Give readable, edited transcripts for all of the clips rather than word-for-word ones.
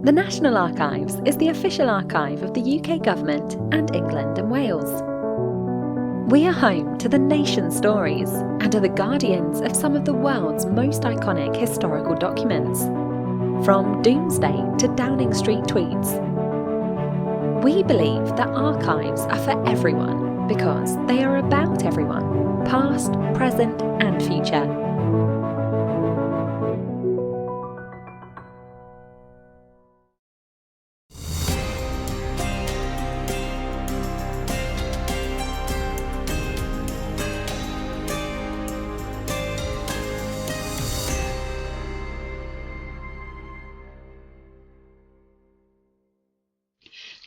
The National Archives is the official archive of the UK Government and England and Wales. We are home to the nation's stories and are the guardians of some of the world's most iconic historical documents, from Doomsday to Downing Street tweets. We believe that archives are for everyone because they are about everyone, past, present and future.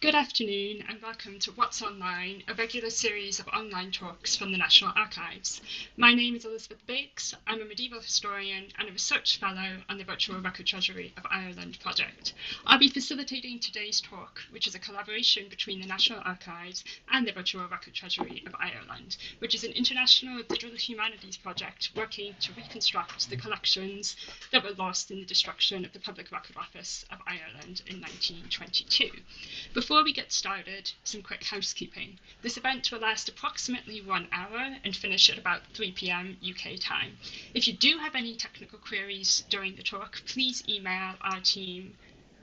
Good afternoon and welcome to What's Online, a regular series of online talks from the National Archives. My name is Elizabeth Bakes. I'm a medieval historian and a research fellow on the Virtual Record Treasury of Ireland project. I'll be facilitating today's talk, which is a collaboration between the National Archives and the Virtual Record Treasury of Ireland, which is an international digital humanities project working to reconstruct the collections that were lost in the destruction of the Public Record Office of Ireland in 1922. Before we get started, some quick housekeeping. This event will last approximately 1 hour and finish at about 3 p.m. UK time. If you do have any technical queries during the talk, please email our team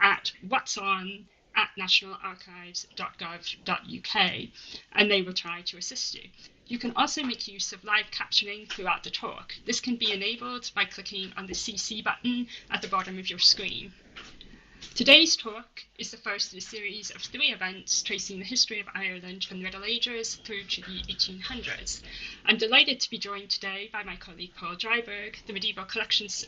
at whatson@nationalarchives.gov.uk and they will try to assist you. You can also make use of live captioning throughout the talk. This can be enabled by clicking on the CC button at the bottom of your screen. Today's talk is the first in a series of 3 events tracing the history of Ireland from the Middle Ages through to the 1800s. I'm delighted to be joined today by my colleague Paul Dryburgh, a medieval collections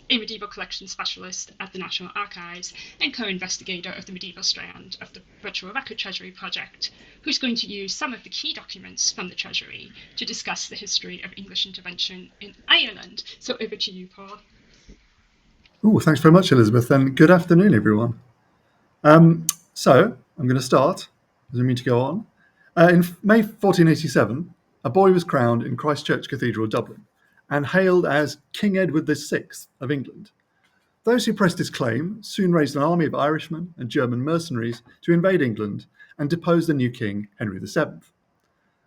specialist at the National Archives and co-investigator of the medieval strand of the Virtual Record Treasury project, who's going to use some of the key documents from the Treasury to discuss the history of English intervention in Ireland. So over to you, Paul. Oh, thanks very much, Elizabeth, and good afternoon, everyone. So I'm going to start, as I mean to go on. In May 1487, a boy was crowned in Christ Church Cathedral Dublin and hailed as King Edward VI of England. Those who pressed his claim soon raised an army of Irishmen and German mercenaries to invade England and depose the new king, Henry VII.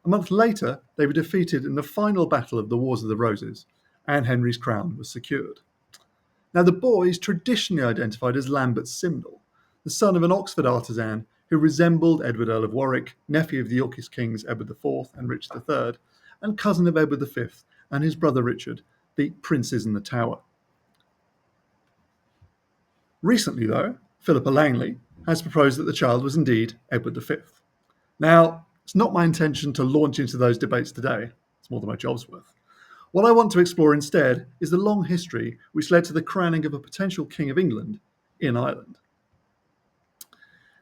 A month later, they were defeated in the final battle of the Wars of the Roses, and Henry's crown was secured. Now, the boy is traditionally identified as Lambert Simnel, the son of an Oxford artisan who resembled Edward Earl of Warwick, nephew of the Yorkist kings Edward IV and Richard III, and cousin of Edward V and his brother Richard, the princes in the Tower. Recently, though, Philippa Langley has proposed that the child was indeed Edward V. Now, it's not my intention to launch into those debates today. It's more than my job's worth. What I want to explore instead is the long history which led to the crowning of a potential King of England in Ireland.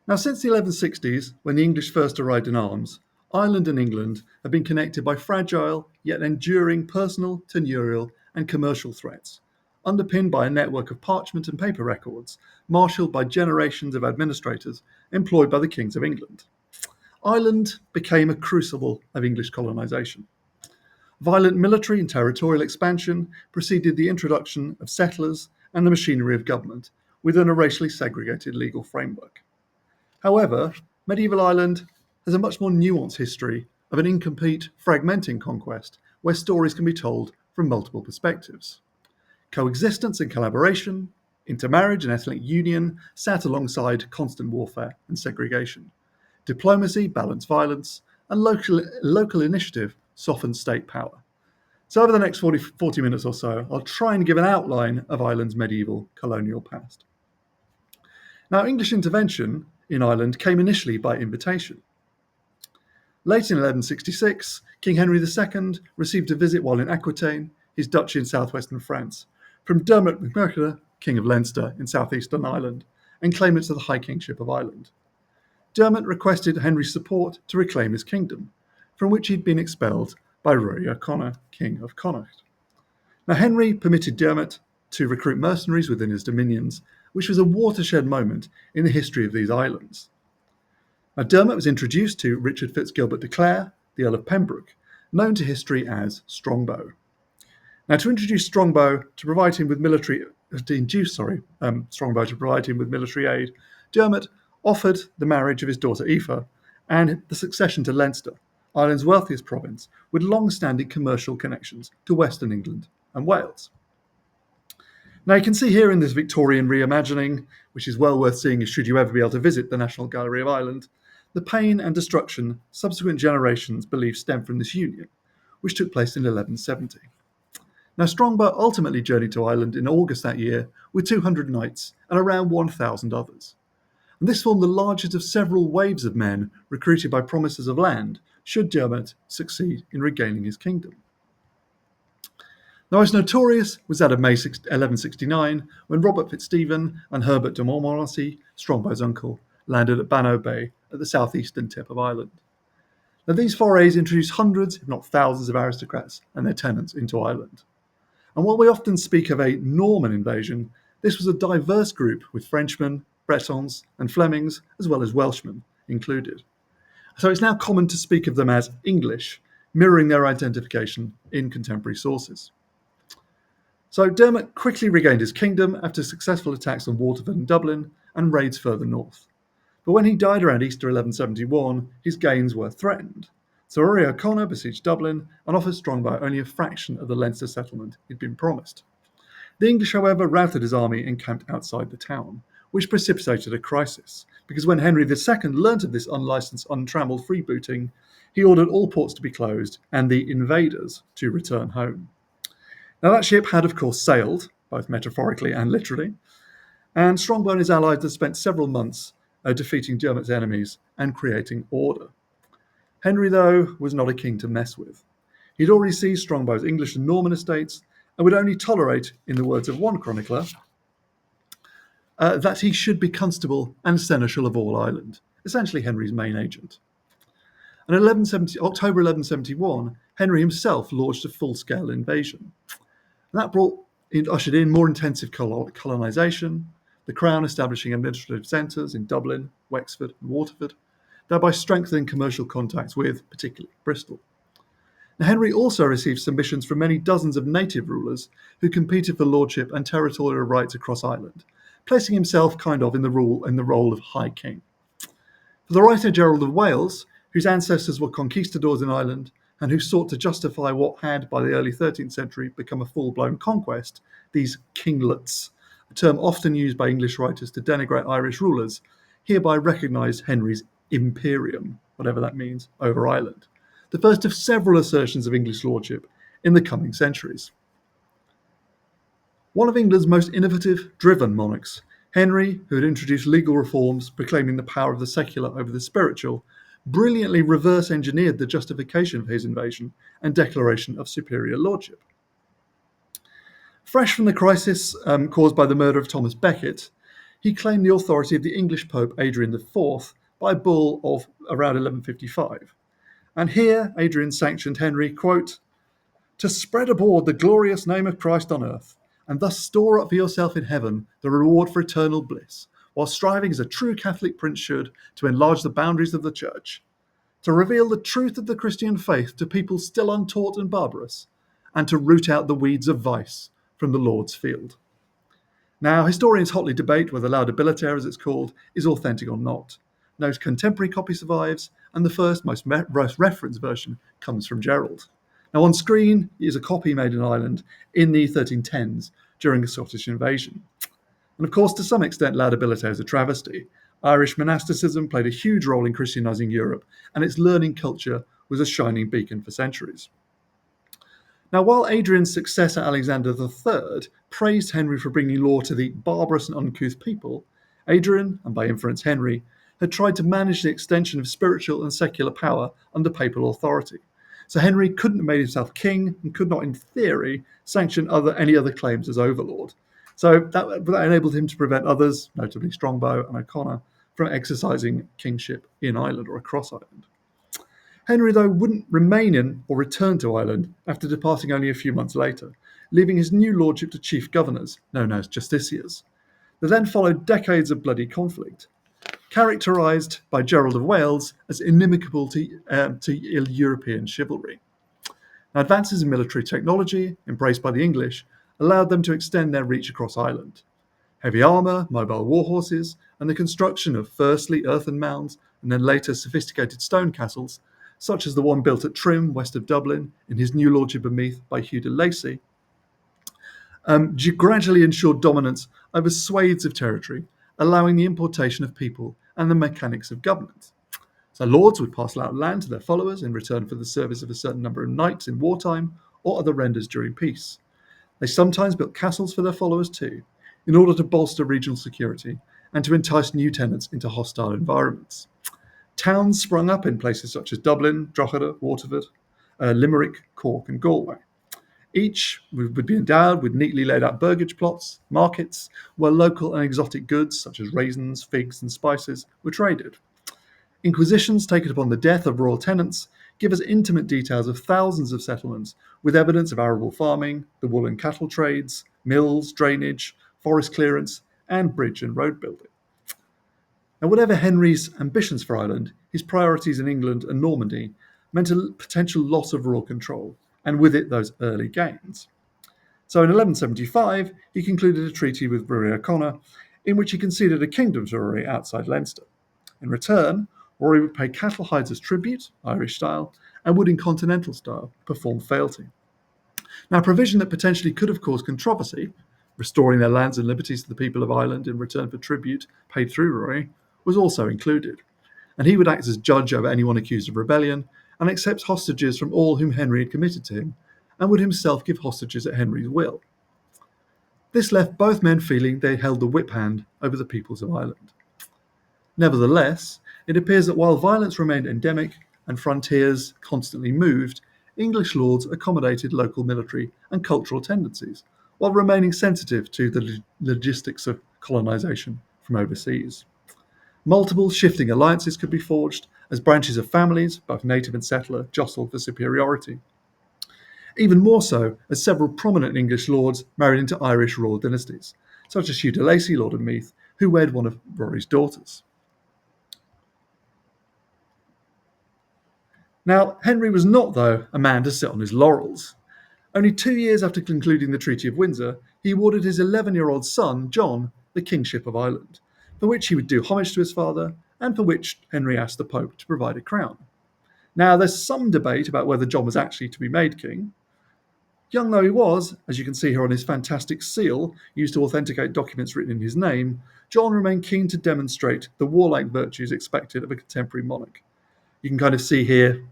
Now, since the 1160s, when the English first arrived in arms, Ireland and England have been connected by fragile yet enduring personal, tenurial and commercial threads, underpinned by a network of parchment and paper records, marshalled by generations of administrators employed by the kings of England. Ireland became a crucible of English colonisation. Violent military and territorial expansion preceded the introduction of settlers and the machinery of government within a racially segregated legal framework. However, medieval Ireland has a much more nuanced history of an incomplete, fragmenting conquest where stories can be told from multiple perspectives. Coexistence and collaboration, intermarriage and ethnic union sat alongside constant warfare and segregation. Diplomacy balanced violence, and local initiative softened state power. So over the next 40 minutes or so, I'll try and give an outline of Ireland's medieval colonial past. Now, English intervention in Ireland came initially by invitation. Late in 1166, King Henry II received a visit while in Aquitaine, his duchy in southwestern France, from Dermot MacMurchadh, King of Leinster in southeastern Ireland, and claimant to the High Kingship of Ireland. Dermot requested Henry's support to reclaim his kingdom, from which he'd been expelled by Rory O'Connor, King of Connacht. Now, Henry permitted Dermot to recruit mercenaries within his dominions, which was a watershed moment in the history of these islands. Now, Dermot was introduced to Richard Fitzgilbert de Clare, the Earl of Pembroke, known to history as Strongbow. Now, to introduce Strongbow to provide him with military aid, Dermot offered the marriage of his daughter Aoife and the succession to Leinster, Ireland's wealthiest province, with long-standing commercial connections to Western England and Wales. Now you can see here in this Victorian reimagining, which is well worth seeing should you ever be able to visit the National Gallery of Ireland, the pain and destruction subsequent generations believe stem from this union, which took place in 1170. Now Strongbow ultimately journeyed to Ireland in August that year with 200 knights and around 1,000 others. And this formed the largest of several waves of men recruited by promises of land should Dermot succeed in regaining his kingdom. The most notorious was that of May 1169, when Robert Fitzstephen and Herbert de Montmorency, Strongbow's uncle, landed at Bannow Bay at the southeastern tip of Ireland. Now these forays introduced hundreds, if not thousands, of aristocrats and their tenants into Ireland. And while we often speak of a Norman invasion, this was a diverse group with Frenchmen, Bretons and Flemings, as well as Welshmen included. So it's now common to speak of them as English, mirroring their identification in contemporary sources. So Dermot quickly regained his kingdom after successful attacks on Waterford and Dublin and raids further north. But when he died around Easter 1171, his gains were threatened. So Rory O'Connor besieged Dublin and offered Strongbow only a fraction of the Leinster settlement he'd been promised. The English, however, routed his army and camped outside the town, which precipitated a crisis, because when Henry II learnt of this unlicensed, untramelled freebooting, he ordered all ports to be closed and the invaders to return home. Now that ship had, of course, sailed, both metaphorically and literally, and Strongbow and his allies had spent several months defeating Dermot's enemies and creating order. Henry, though, was not a king to mess with. He'd already seized Strongbow's English and Norman estates and would only tolerate, in the words of one chronicler, that he should be constable and seneschal of all Ireland, essentially Henry's main agent. And in October 1171, Henry himself launched a full-scale invasion. And that ushered in more intensive colonisation, the Crown establishing administrative centres in Dublin, Wexford and Waterford, thereby strengthening commercial contacts with, particularly, Bristol. Now, Henry also received submissions from many dozens of native rulers who competed for lordship and territorial rights across Ireland, placing himself in the role of High King. For the writer Gerald of Wales, whose ancestors were conquistadors in Ireland and who sought to justify what had, by the early 13th century, become a full-blown conquest, these kinglets, a term often used by English writers to denigrate Irish rulers, hereby recognised Henry's imperium, whatever that means, over Ireland, the first of several assertions of English lordship in the coming centuries. One of England's most innovative, driven monarchs, Henry, who had introduced legal reforms proclaiming the power of the secular over the spiritual, brilliantly reverse-engineered the justification of his invasion and declaration of superior lordship. Fresh from the crisis caused by the murder of Thomas Becket, he claimed the authority of the English Pope Adrian IV by a bull of around 1155. And here Adrian sanctioned Henry, quote, "to spread abroad the glorious name of Christ on earth, and thus store up for yourself in heaven the reward for eternal bliss, while striving as a true Catholic prince should to enlarge the boundaries of the Church, to reveal the truth of the Christian faith to people still untaught and barbarous, and to root out the weeds of vice from the Lord's field." Now, historians hotly debate whether Laudabiliter, as it's called, is authentic or not. No contemporary copy survives, and the first, most referenced version comes from Gerald. Now, on screen is a copy made in Ireland in the 1310s during the Scottish invasion. And of course, to some extent, Laudabiliter is a travesty. Irish monasticism played a huge role in Christianizing Europe, and its learning culture was a shining beacon for centuries. Now, while Adrian's successor Alexander III praised Henry for bringing law to the barbarous and uncouth people, Adrian, and by inference Henry, had tried to manage the extension of spiritual and secular power under papal authority. So Henry couldn't have made himself king and could not, in theory, sanction any other claims as overlord. So that enabled him to prevent others, notably Strongbow and O'Connor, from exercising kingship in Ireland or across Ireland. Henry, though, wouldn't remain in or return to Ireland after departing only a few months later, leaving his new lordship to chief governors, known as justiciars. There then followed decades of bloody conflict, characterised by Gerald of Wales as inimical to European chivalry. Now, advances in military technology, embraced by the English, allowed them to extend their reach across Ireland. Heavy armour, mobile war horses, and the construction of firstly earthen mounds and then later sophisticated stone castles, such as the one built at Trim, west of Dublin, in his new lordship of Meath by Hugh de Lacy, gradually ensured dominance over swathes of territory, allowing the importation of people and the mechanics of government. So lords would parcel out land to their followers in return for the service of a certain number of knights in wartime or other renders during peace. They sometimes built castles for their followers too, in order to bolster regional security and to entice new tenants into hostile environments. Towns sprung up in places such as Dublin, Drogheda, Waterford, Limerick, Cork, and Galway. Each would be endowed with neatly laid out burgage plots, markets, where local and exotic goods such as raisins, figs, and spices were traded. Inquisitions taken upon the death of royal tenants give us intimate details of thousands of settlements with evidence of arable farming, the wool and cattle trades, mills, drainage, forest clearance, and bridge and road building. Now, whatever Henry's ambitions for Ireland, his priorities in England and Normandy meant a potential loss of royal control, and with it those early gains. So in 1175, he concluded a treaty with Rory O'Connor, in which he conceded a kingdom to Rory outside Leinster. In return, Rory would pay cattle hides as tribute, Irish style, and would in continental style perform fealty. Now, a provision that potentially could have caused controversy, restoring their lands and liberties to the people of Ireland in return for tribute paid through Rory, was also included. And he would act as judge over anyone accused of rebellion and accept hostages from all whom Henry had committed to him, and would himself give hostages at Henry's will. This left both men feeling they held the whip hand over the peoples of Ireland. Nevertheless, it appears that while violence remained endemic and frontiers constantly moved, English lords accommodated local military and cultural tendencies, while remaining sensitive to the logistics of colonisation from overseas. Multiple shifting alliances could be forged as branches of families, both native and settler, jostled for superiority. Even more so as several prominent English lords married into Irish royal dynasties, such as Hugh de Lacy, Lord of Meath, who wed one of Rory's daughters. Now, Henry was not, though, a man to sit on his laurels. Only 2 years after concluding the Treaty of Windsor, he awarded his 11-year-old son, John, the Kingship of Ireland, for which he would do homage to his father, and for which Henry asked the Pope to provide a crown. Now, there's some debate about whether John was actually to be made king. Young though he was, as you can see here on his fantastic seal, used to authenticate documents written in his name, John remained keen to demonstrate the warlike virtues expected of a contemporary monarch. You can kind of see here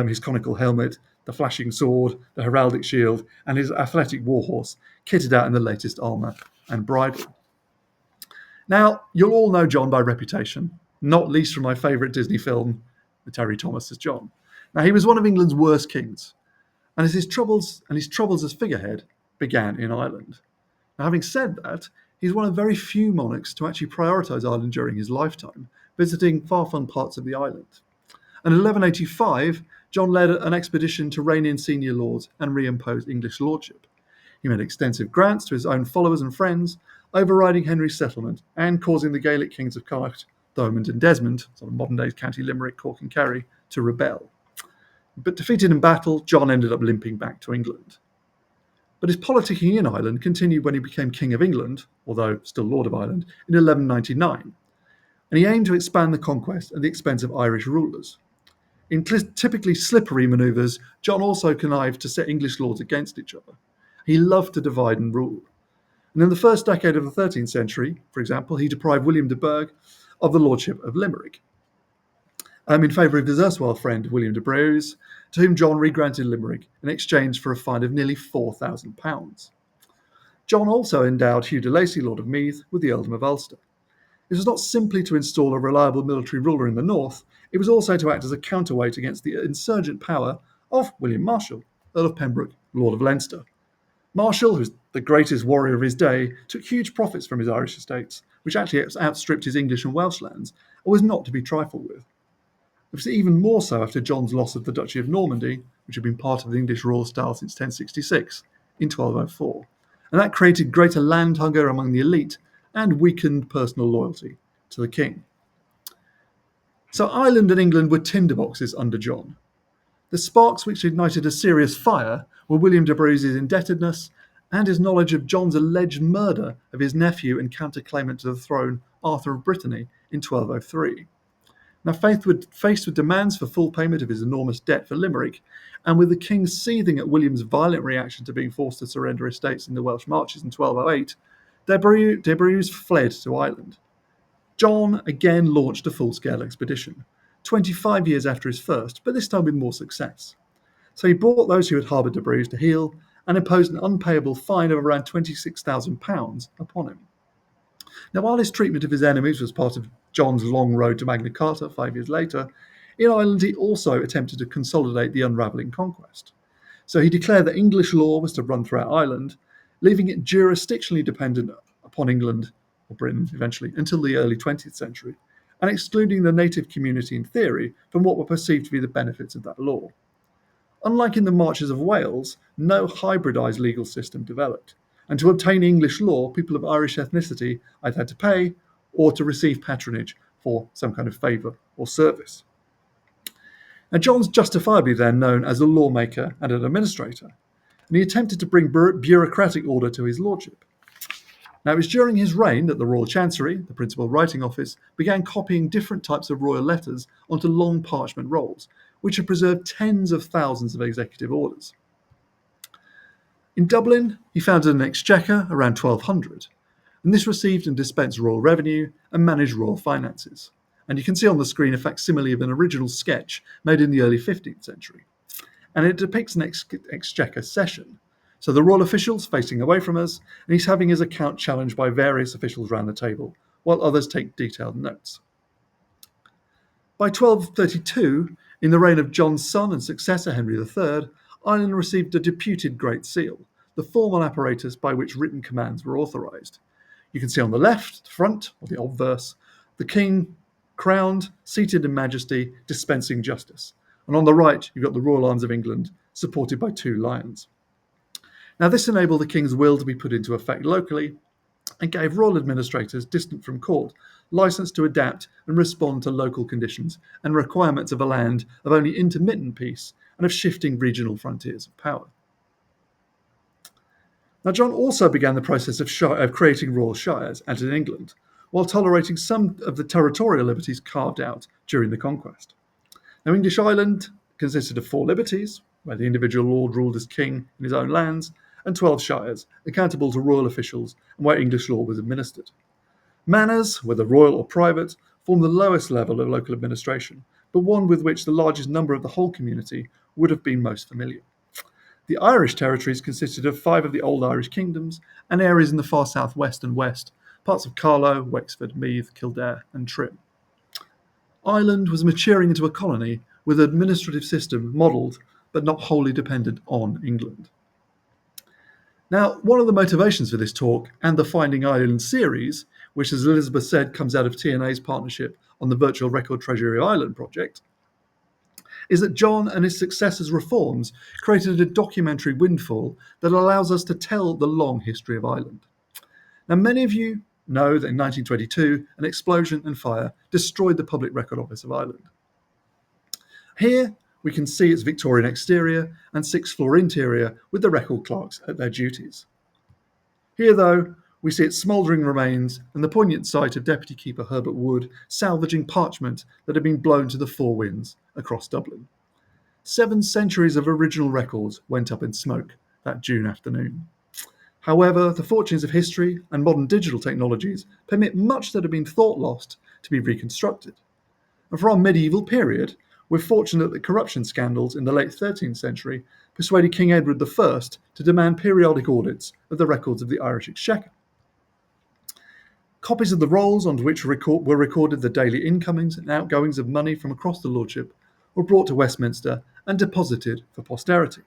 his conical helmet, the flashing sword, the heraldic shield, and his athletic warhorse, kitted out in the latest armour and bridle. Now, you'll all know John by reputation, not least from my favourite Disney film, The Terry Thomas as John. Now, he was one of England's worst kings, and his troubles as figurehead began in Ireland. Now, having said that, he's one of very few monarchs to actually prioritise Ireland during his lifetime, visiting far-flung parts of the island. And in 1185, John led an expedition to rein in senior lords and reimpose English lordship. He made extensive grants to his own followers and friends, overriding Henry's settlement and causing the Gaelic kings of Connacht, Thomond and Desmond, sort of modern-day County Limerick, Cork and Kerry, to rebel. But defeated in battle, John ended up limping back to England. But his politicking in Ireland continued when he became King of England, although still Lord of Ireland, in 1199, and he aimed to expand the conquest at the expense of Irish rulers. In typically slippery manoeuvres, John also connived to set English lords against each other. He loved to divide and rule. And in the first decade of the 13th century, for example, he deprived William de Burgh of the lordship of Limerick, in favour of his erstwhile friend William de Breuse, to whom John regranted Limerick in exchange for a fine of nearly £4,000. John also endowed Hugh de Lacy, Lord of Meath, with the earldom of Ulster. It was not simply to install a reliable military ruler in the north, it was also to act as a counterweight against the insurgent power of William Marshal, Earl of Pembroke, Lord of Leinster. Marshal, who was the greatest warrior of his day, took huge profits from his Irish estates, which actually outstripped his English and Welsh lands, and was not to be trifled with. It was even more so after John's loss of the Duchy of Normandy, which had been part of the English royal style since 1066, in 1204, and that created greater land hunger among the elite and weakened personal loyalty to the king. So Ireland and England were tinderboxes under John. The sparks which ignited a serious fire were William de Breuse's indebtedness and his knowledge of John's alleged murder of his nephew and counter-claimant to the throne, Arthur of Brittany, in 1203. Now, faced with demands for full payment of his enormous debt for Limerick, and with the king seething at William's violent reaction to being forced to surrender estates in the Welsh Marches in 1208, de Bruys fled to Ireland. John again launched a full-scale expedition, 25 years after his first, but this time with more success. So he brought those who had harboured de Bruys to heel and imposed an unpayable fine of around £26,000 upon him. Now, while his treatment of his enemies was part of John's long road to Magna Carta 5 years later, in Ireland he also attempted to consolidate the unravelling conquest. So he declared that English law was to run throughout Ireland, leaving it jurisdictionally dependent upon England, or Britain eventually, until the early 20th century, and excluding the native community in theory from what were perceived to be the benefits of that law. Unlike in the Marches of Wales, no hybridised legal system developed, and to obtain English law, people of Irish ethnicity either had to pay or to receive patronage for some kind of favour or service. Now, John's justifiably then known as a lawmaker and an administrator, and he attempted to bring bureaucratic order to his lordship. Now, it was during his reign that the Royal Chancery, the principal writing office, began copying different types of royal letters onto long parchment rolls, which had preserved tens of thousands of executive orders. In Dublin, he founded an exchequer around 1200, and this received and dispensed royal revenue and managed royal finances. And you can see on the screen a facsimile of an original sketch made in the early 15th century. And it depicts an exchequer session. So the royal official's facing away from us, and he's having his account challenged by various officials around the table, while others take detailed notes. By 1232, in the reign of John's son and successor Henry III, Ireland received a deputed Great Seal, the formal apparatus by which written commands were authorised. You can see on the left, the front, or the obverse, the king crowned, seated in majesty, dispensing justice. And on the right, you've got the Royal Arms of England, supported by 2 lions. Now, this enabled the king's will to be put into effect locally and gave royal administrators distant from court license to adapt and respond to local conditions and requirements of a land of only intermittent peace and of shifting regional frontiers of power. Now, John also began the process of creating royal shires, as in England, while tolerating some of the territorial liberties carved out during the conquest. Now, English Ireland consisted of 4 liberties, where the individual lord ruled as king in his own lands, and 12 shires, accountable to royal officials and where English law was administered. Manors, whether royal or private, form the lowest level of local administration, but one with which the largest number of the whole community would have been most familiar. The Irish territories consisted of 5 of the old Irish kingdoms and areas in the far southwest and west, parts of Carlow, Wexford, Meath, Kildare and Trim. Ireland was maturing into a colony with an administrative system modelled but not wholly dependent on England. Now, one of the motivations for this talk and the Finding Ireland series, which, as Elizabeth said, comes out of TNA's partnership on the Virtual Record Treasury of Ireland project, is that John and his successors' reforms created a documentary windfall that allows us to tell the long history of Ireland. Now, many of you know that in 1922, an explosion and fire destroyed the Public Record Office of Ireland. Here, we can see its Victorian exterior and 6th-floor interior with the record clerks at their duties. Here, though, we see its smouldering remains and the poignant sight of Deputy Keeper Herbert Wood salvaging parchment that had been blown to the 4 winds across Dublin. 7 centuries of original records went up in smoke that June afternoon. However, the fortunes of history and modern digital technologies permit much that had been thought lost to be reconstructed. And for our medieval period, we're fortunate that corruption scandals in the late 13th century persuaded King Edward I to demand periodic audits of the records of the Irish Exchequer. Copies of the rolls onto which were recorded the daily incomings and outgoings of money from across the lordship were brought to Westminster and deposited for posterity.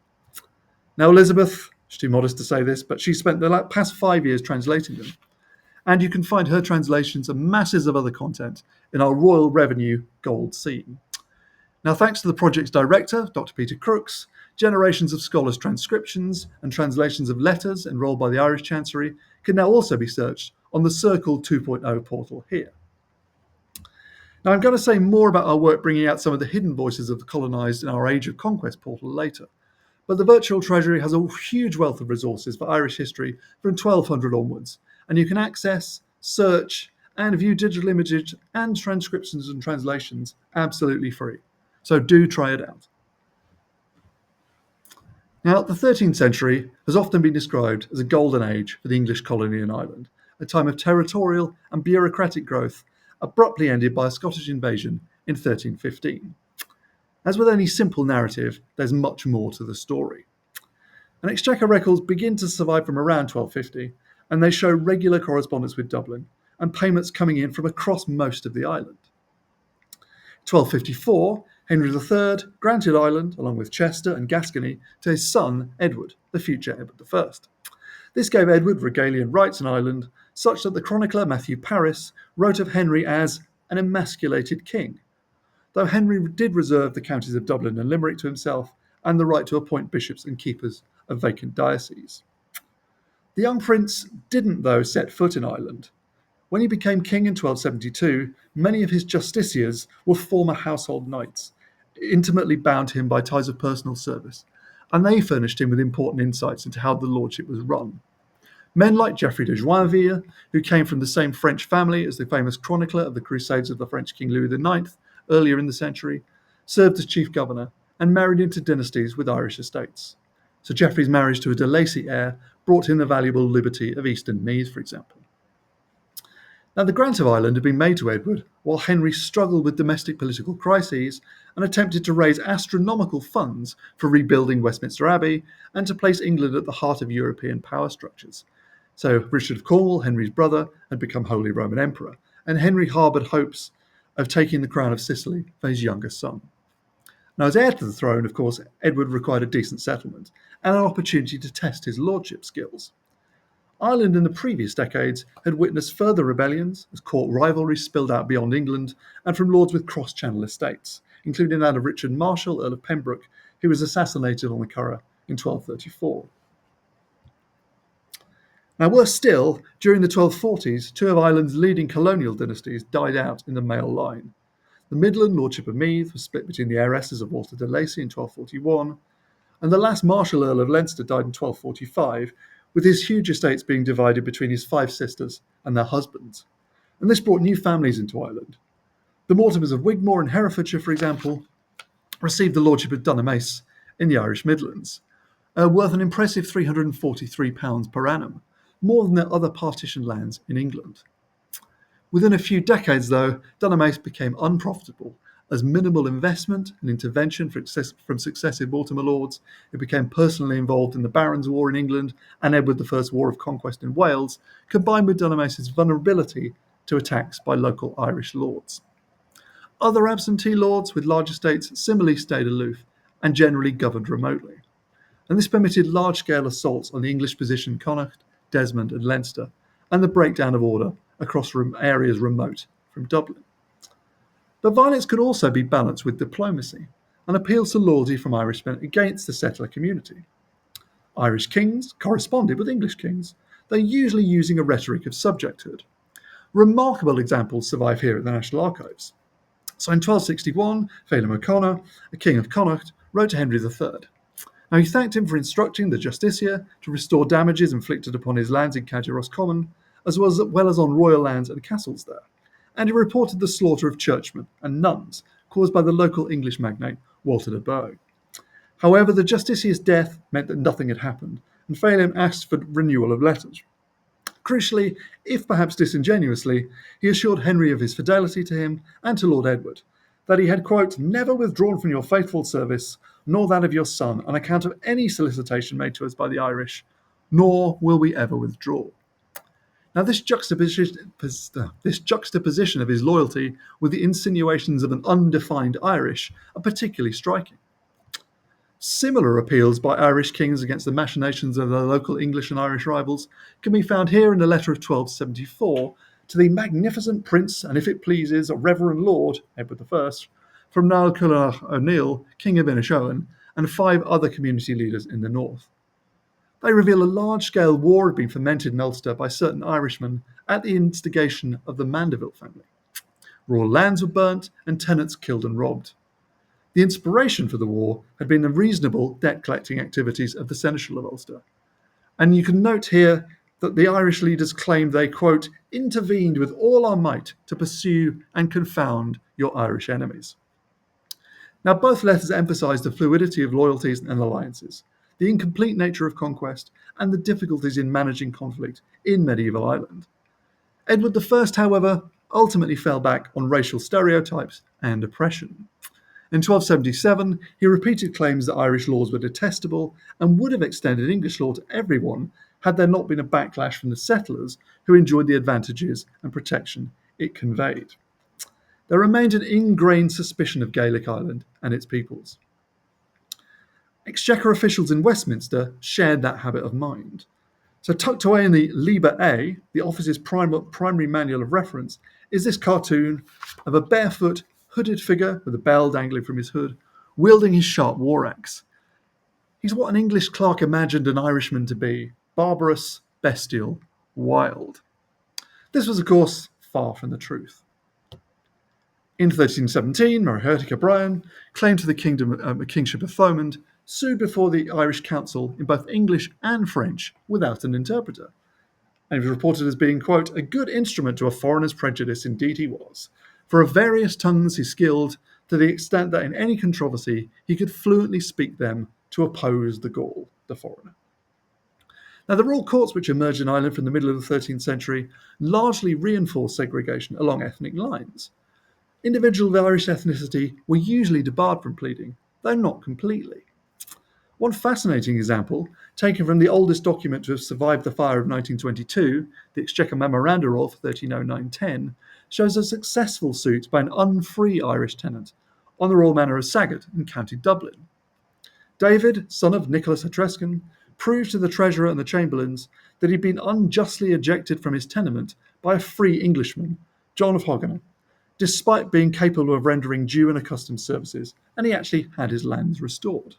Now, Elizabeth, she's too modest to say this, but she spent the past 5 years translating them. And you can find her translations and masses of other content in our Royal Revenue Gold Seam. Now, thanks to the project's director, Dr. Peter Crooks, generations of scholars' transcriptions and translations of letters enrolled by the Irish Chancery can now also be searched on the Circle 2.0 portal here. Now, I'm going to say more about our work bringing out some of the hidden voices of the colonised in our Age of Conquest portal later, But the virtual treasury has a huge wealth of resources for Irish history from 1200 onwards, and you can access, search, and view digital images and transcriptions and translations absolutely free. So do try it out. Now, the 13th century has often been described as a golden age for the English colony in Ireland, a time of territorial and bureaucratic growth, abruptly ended by a Scottish invasion in 1315. As with any simple narrative, there's much more to the story. And Exchequer records begin to survive from around 1250, and they show regular correspondence with Dublin and payments coming in from across most of the island. 1254, Henry III granted Ireland, along with Chester and Gascony, to his son Edward, the future Edward I. This gave Edward regalian rights in Ireland, such that the chronicler Matthew Paris wrote of Henry as an emasculated king, though Henry did reserve the counties of Dublin and Limerick to himself and the right to appoint bishops and keepers of vacant dioceses. The young prince didn't, though, set foot in Ireland. When he became king in 1272, many of his justiciars were former household knights, intimately bound to him by ties of personal service, and they furnished him with important insights into how the lordship was run. Men like Geoffrey de Joinville, who came from the same French family as the famous chronicler of the Crusades of the French King Louis IX earlier in the century, served as chief governor and married into dynasties with Irish estates. So Geoffrey's marriage to a de Lacy heir brought him the valuable liberty of Eastern Meath, for example. Now, the grant of Ireland had been made to Edward while Henry struggled with domestic political crises and attempted to raise astronomical funds for rebuilding Westminster Abbey and to place England at the heart of European power structures. So Richard of Cornwall, Henry's brother, had become Holy Roman Emperor, and Henry harboured hopes of taking the crown of Sicily for his younger son. Now, as heir to the throne, of course, Edward required a decent settlement and an opportunity to test his lordship skills. Ireland in the previous decades had witnessed further rebellions as court rivalries spilled out beyond England and from lords with cross-channel estates, including that of Richard Marshall, Earl of Pembroke, who was assassinated on the Curragh in 1234. Now, worse still, during the 1240s, two of Ireland's leading colonial dynasties died out in the male line. The Midland Lordship of Meath was split between the heiresses of Walter de Lacy in 1241, and the last Marshal Earl of Leinster died in 1245, with his huge estates being divided between his 5 sisters and their husbands. And this brought new families into Ireland. The Mortimers of Wigmore in Herefordshire, for example, received the lordship of Dunamace in the Irish Midlands, worth an impressive £343 per annum, more than their other partitioned lands in England. Within a few decades, though, Dunamace became unprofitable as minimal investment and intervention from successive Mortimer lords, who became personally involved in the Barons' War in England and Edward I's War of Conquest in Wales, combined with Dunamace's vulnerability to attacks by local Irish lords. Other absentee lords with large estates similarly stayed aloof and generally governed remotely. And this permitted large-scale assaults on the English-positioned Connacht, Desmond and Leinster, and the breakdown of order across areas remote from Dublin. But violence could also be balanced with diplomacy and appeals to loyalty from Irishmen against the settler community. Irish kings corresponded with English kings, though usually using a rhetoric of subjecthood. Remarkable examples survive here at the National Archives. So in 1261, Phelim O'Connor, a king of Connacht, wrote to Henry III. Now he thanked him for instructing the justiciar to restore damages inflicted upon his lands in Cadgeross Common, as well as on royal lands and castles there. And he reported the slaughter of churchmen and nuns caused by the local English magnate Walter de Burgh. However, the justiciar's death meant that nothing had happened, and Phelim asked for renewal of letters. Crucially, if perhaps disingenuously, he assured Henry of his fidelity to him and to Lord Edward, that he had, quote, never withdrawn from your faithful service, nor that of your son, on account of any solicitation made to us by the Irish, nor will we ever withdraw. Now, this juxtaposition of his loyalty with the insinuations of an undefined Irish are particularly striking. Similar appeals by Irish kings against the machinations of their local English and Irish rivals can be found here in a letter of 1274 to the magnificent Prince, and if it pleases, a Reverend Lord, Edward I, from Niall Culach O'Neill, King of Inishowen, and 5 other community leaders in the north. They reveal a large-scale war had been fomented in Ulster by certain Irishmen at the instigation of the Mandeville family. Royal lands were burnt and tenants killed and robbed. The inspiration for the war had been the reasonable debt-collecting activities of the Seneschal of Ulster. And you can note here that the Irish leaders claimed they, quote, intervened with all our might to pursue and confound your Irish enemies. Now, both letters emphasise the fluidity of loyalties and alliances, the incomplete nature of conquest, and the difficulties in managing conflict in medieval Ireland. Edward I, however, ultimately fell back on racial stereotypes and oppression. In 1277, he repeated claims that Irish laws were detestable and would have extended English law to everyone had there not been a backlash from the settlers who enjoyed the advantages and protection it conveyed. There remained an ingrained suspicion of Gaelic Ireland and its peoples. Exchequer officials in Westminster shared that habit of mind. So tucked away in the Liber A, the office's primary manual of reference, is this cartoon of a barefoot, hooded figure with a bell dangling from his hood, wielding his sharp war axe. He's what an English clerk imagined an Irishman to be: barbarous, bestial, wild. This was, of course, far from the truth. In 1317, Murhertic O'Brien, claimed to the kingship of Thomond, sued before the Irish Council in both English and French without an interpreter. And he was reported as being, quote, a good instrument to a foreigner's prejudice, indeed he was. For of various tongues he skilled, to the extent that in any controversy he could fluently speak them to oppose the Gaul, the foreigner. Now, the royal courts which emerged in Ireland from the middle of the 13th century largely reinforced segregation along ethnic lines. Individuals of Irish ethnicity were usually debarred from pleading, though not completely. One fascinating example, taken from the oldest document to have survived the fire of 1922, the Exchequer Memoranda of 1309-10, shows a successful suit by an unfree Irish tenant on the Royal Manor of Saggart in County Dublin. David, son of Nicholas Hatrescan, proved to the treasurer and the chamberlains that he'd been unjustly ejected from his tenement by a free Englishman, John of Haguenau, despite being capable of rendering due and accustomed services, and he actually had his lands restored.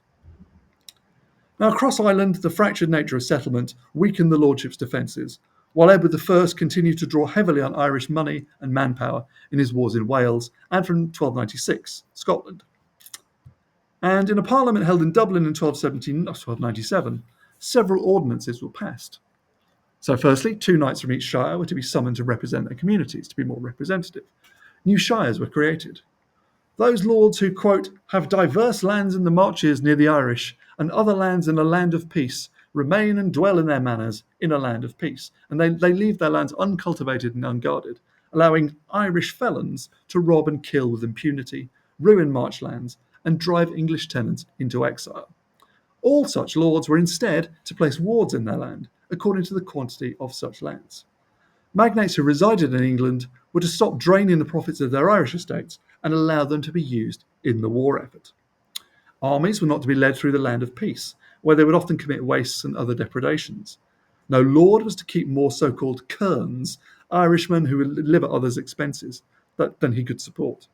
Now, across Ireland, the fractured nature of settlement weakened the lordship's defences, while Edward I continued to draw heavily on Irish money and manpower in his wars in Wales and from 1296, Scotland. And in a parliament held in Dublin in 1297, several ordinances were passed. So firstly, 2 knights from each shire were to be summoned to represent their communities, to be more representative. New shires were created. Those lords who, quote, have diverse lands in the marches near the Irish, and other lands in a land of peace, remain and dwell in their manors in a land of peace. And they leave their lands uncultivated and unguarded, allowing Irish felons to rob and kill with impunity, ruin marchlands, and drive English tenants into exile. All such lords were instead to place wards in their land, according to the quantity of such lands. Magnates who resided in England were to stop draining the profits of their Irish estates and allow them to be used in the war effort. Armies were not to be led through the land of peace, where they would often commit wastes and other depredations. No lord was to keep more so-called kerns, Irishmen who would live at others' expenses, than he could support.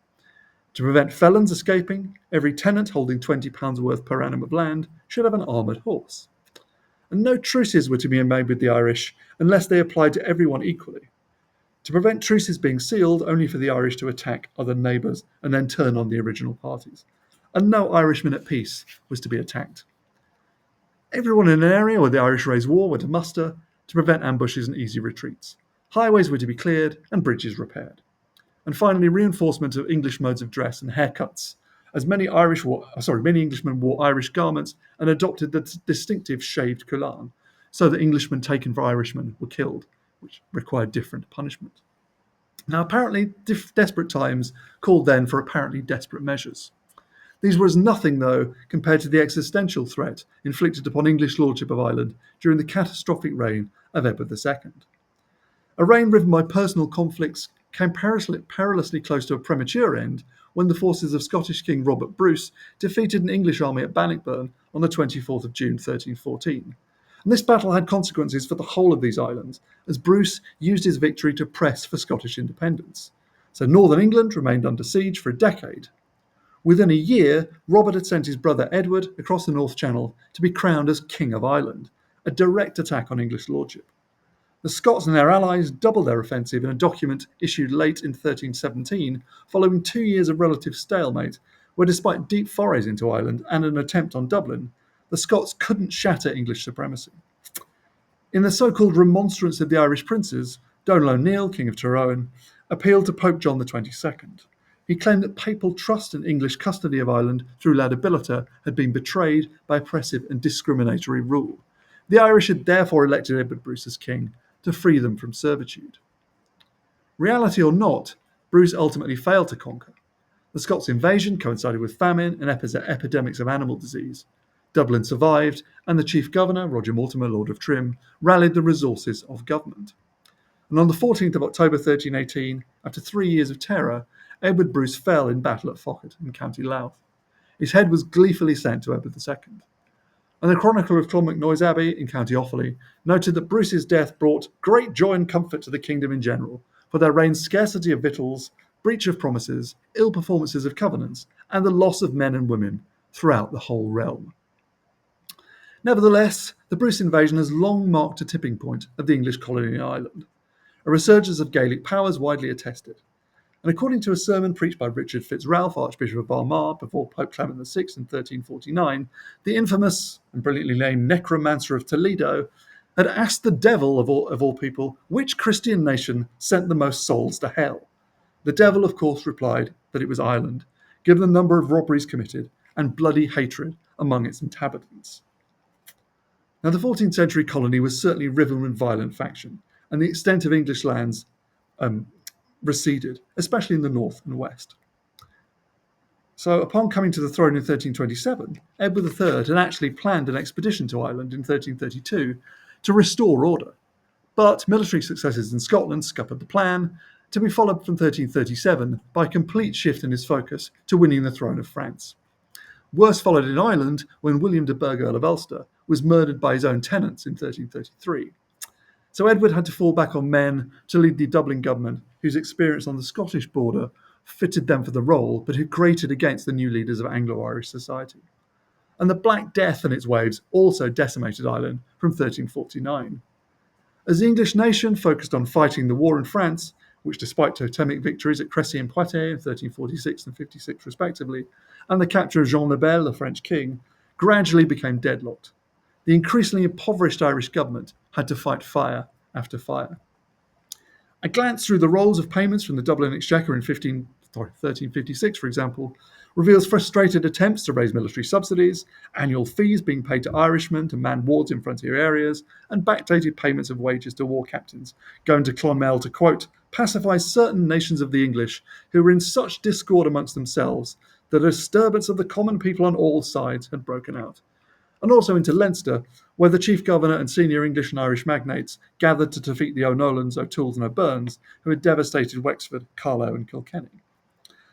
To prevent felons escaping, every tenant holding £20 worth per annum of land should have an armoured horse. And no truces were to be made with the Irish unless they applied to everyone equally. To prevent truces being sealed only for the Irish to attack other neighbours and then turn on the original parties. And no Irishman at peace was to be attacked. Everyone in an area where the Irish raised war were to muster to prevent ambushes and easy retreats. Highways were to be cleared and bridges repaired. And finally, reinforcement of English modes of dress and haircuts, as many Englishmen wore Irish garments and adopted the distinctive shaved cullan, so that Englishmen taken for Irishmen were killed, which required different punishment. Now, apparently, desperate times called then for apparently desperate measures. These were as nothing, though, compared to the existential threat inflicted upon English lordship of Ireland during the catastrophic reign of Edward II. A reign riven by personal conflicts came perilously close to a premature end when the forces of Scottish King Robert Bruce defeated an English army at Bannockburn on the 24th of June 1314. And this battle had consequences for the whole of these islands, as Bruce used his victory to press for Scottish independence. So northern England remained under siege for a decade. Within a year, Robert had sent his brother Edward across the North Channel to be crowned as King of Ireland, a direct attack on English lordship. The Scots and their allies doubled their offensive in a document issued late in 1317, following 2 years of relative stalemate, where despite deep forays into Ireland and an attempt on Dublin, the Scots couldn't shatter English supremacy. In the so-called Remonstrance of the Irish Princes, Donal O'Neill, King of Tyrone, appealed to Pope John XXII. He claimed that papal trust in English custody of Ireland through laudabilita had been betrayed by oppressive and discriminatory rule. The Irish had therefore elected Edward Bruce as king to free them from servitude. Reality or not, Bruce ultimately failed to conquer. The Scots invasion coincided with famine and epidemics of animal disease. Dublin survived, and the chief governor, Roger Mortimer, Lord of Trim, rallied the resources of government. And on the 14th of October 1318, after 3 years of terror, Edward Bruce fell in battle at Fockett in County Louth. His head was gleefully sent to Edward II. And the Chronicle of Clonmacnoise Abbey in County Offaly noted that Bruce's death brought great joy and comfort to the kingdom in general, for there reigned scarcity of victuals, breach of promises, ill performances of covenants, and the loss of men and women throughout the whole realm. Nevertheless, the Bruce invasion has long marked a tipping point of the English colony in Ireland. A resurgence of Gaelic powers widely attested. And according to a sermon preached by Richard Fitzralph, Archbishop of Armagh, before Pope Clement VI in 1349, the infamous and brilliantly named necromancer of Toledo had asked the devil of all people which Christian nation sent the most souls to hell. The devil, of course, replied that it was Ireland, given the number of robberies committed and bloody hatred among its inhabitants. Now, the 14th century colony was certainly riven with violent faction, and the extent of English lands receded, especially in the north and west. So upon coming to the throne in 1327, Edward III had actually planned an expedition to Ireland in 1332 to restore order. But military successes in Scotland scuppered the plan, to be followed from 1337 by a complete shift in his focus to winning the throne of France. Worse followed in Ireland when William de Burgh, Earl of Ulster, was murdered by his own tenants in 1333. So Edward had to fall back on men to lead the Dublin government, whose experience on the Scottish border fitted them for the role, but who grated against the new leaders of Anglo-Irish society. And the Black Death and its waves also decimated Ireland from 1349. As the English nation focused on fighting the war in France, which despite totemic victories at Crécy and Poitiers in 1346 and 56 respectively, and the capture of Jean le Bel, the French king, gradually became deadlocked. The increasingly impoverished Irish government had to fight fire after fire. A glance through the rolls of payments from the Dublin Exchequer in 1356, for example, reveals frustrated attempts to raise military subsidies, annual fees being paid to Irishmen to man wards in frontier areas, and backdated payments of wages to war captains, going to Clonmel to, quote, pacify certain nations of the English who were in such discord amongst themselves that a disturbance of the common people on all sides had broken out. And also into Leinster, where the chief governor and senior English and Irish magnates gathered to defeat the O'Nolans, O'Tooles and O'Byrnes, who had devastated Wexford, Carlow and Kilkenny.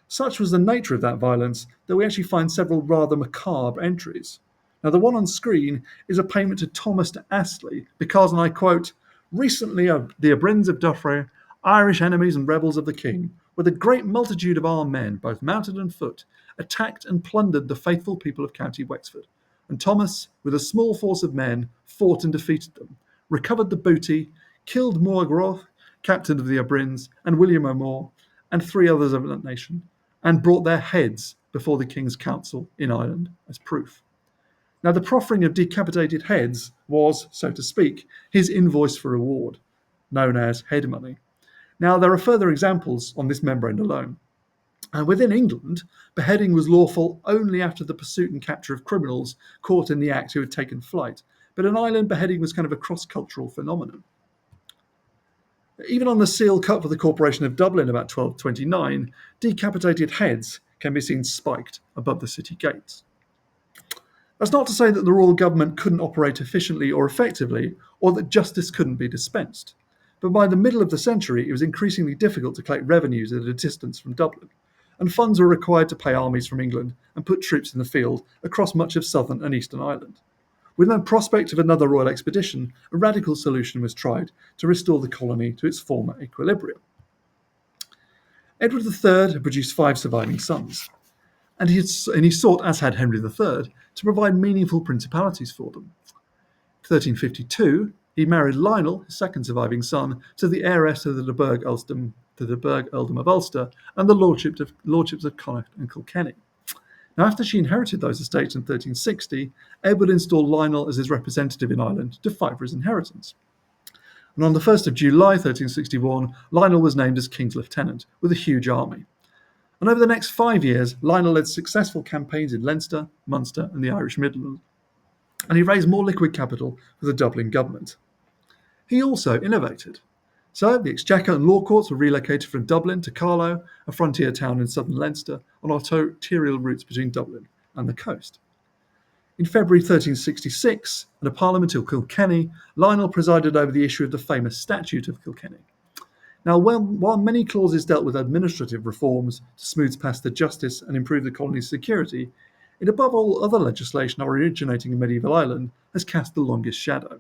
Such was the nature of that violence that we actually find several rather macabre entries. Now, the one on screen is a payment to Thomas de Astley because, and I quote, recently the O'Briens of Duffrey, Irish enemies and rebels of the king, with a great multitude of armed men, both mounted and foot, attacked and plundered the faithful people of County Wexford. And Thomas, with a small force of men, fought and defeated them, recovered the booty, killed Morgroth, captain of the O'Briens, and William O'More, and 3 others of that nation, and brought their heads before the King's Council in Ireland as proof. Now, the proffering of decapitated heads was, so to speak, his invoice for reward, known as head money. Now, there are further examples on this membrane alone. And within England, beheading was lawful only after the pursuit and capture of criminals caught in the act who had taken flight. But in Ireland, beheading was kind of a cross-cultural phenomenon. Even on the seal cut for the Corporation of Dublin about 1229, decapitated heads can be seen spiked above the city gates. That's not to say that the royal government couldn't operate efficiently or effectively, or that justice couldn't be dispensed. But by the middle of the century, it was increasingly difficult to collect revenues at a distance from Dublin, and funds were required to pay armies from England and put troops in the field across much of southern and eastern Ireland. With no prospect of another royal expedition, a radical solution was tried to restore the colony to its former equilibrium. Edward III had produced 5 surviving sons, and he sought, as had Henry III, to provide meaningful principalities for them. In 1352, he married Lionel, his second surviving son, to the heiress of the de Burgh earldom of Ulster and the lordships of Connacht and Kilkenny. Now, after she inherited those estates in 1360, Edward installed Lionel as his representative in Ireland to fight for his inheritance. And on the 1st of July 1361, Lionel was named as King's Lieutenant with a huge army. And over the next 5 years, Lionel led successful campaigns in Leinster, Munster, and the Irish Midlands, and he raised more liquid capital for the Dublin government. He also innovated. So the Exchequer and law courts were relocated from Dublin to Carlow, a frontier town in southern Leinster, on arterial routes between Dublin and the coast. In February 1366, at a parliament in Kilkenny, Lionel presided over the issue of the famous Statute of Kilkenny. Now, while many clauses dealt with administrative reforms to smooth past the justice and improve the colony's security, it, above all other legislation originating in medieval Ireland, has cast the longest shadow.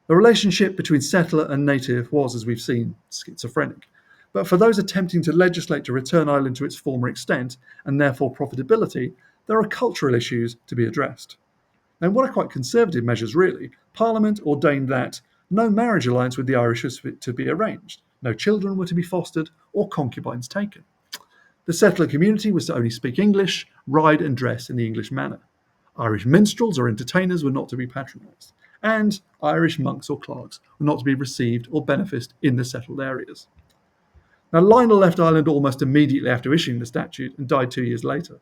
The relationship between settler and native was, as we've seen, schizophrenic. But for those attempting to legislate to return Ireland to its former extent, and therefore profitability, there are cultural issues to be addressed. And what are quite conservative measures, really. Parliament ordained that no marriage alliance with the Irish was to be arranged, no children were to be fostered, or concubines taken. The settler community was to only speak English, ride and dress in the English manner. Irish minstrels or entertainers were not to be patronised, and Irish monks or clerks were not to be received or beneficed in the settled areas. Now, Lionel left Ireland almost immediately after issuing the statute and died 2 years later,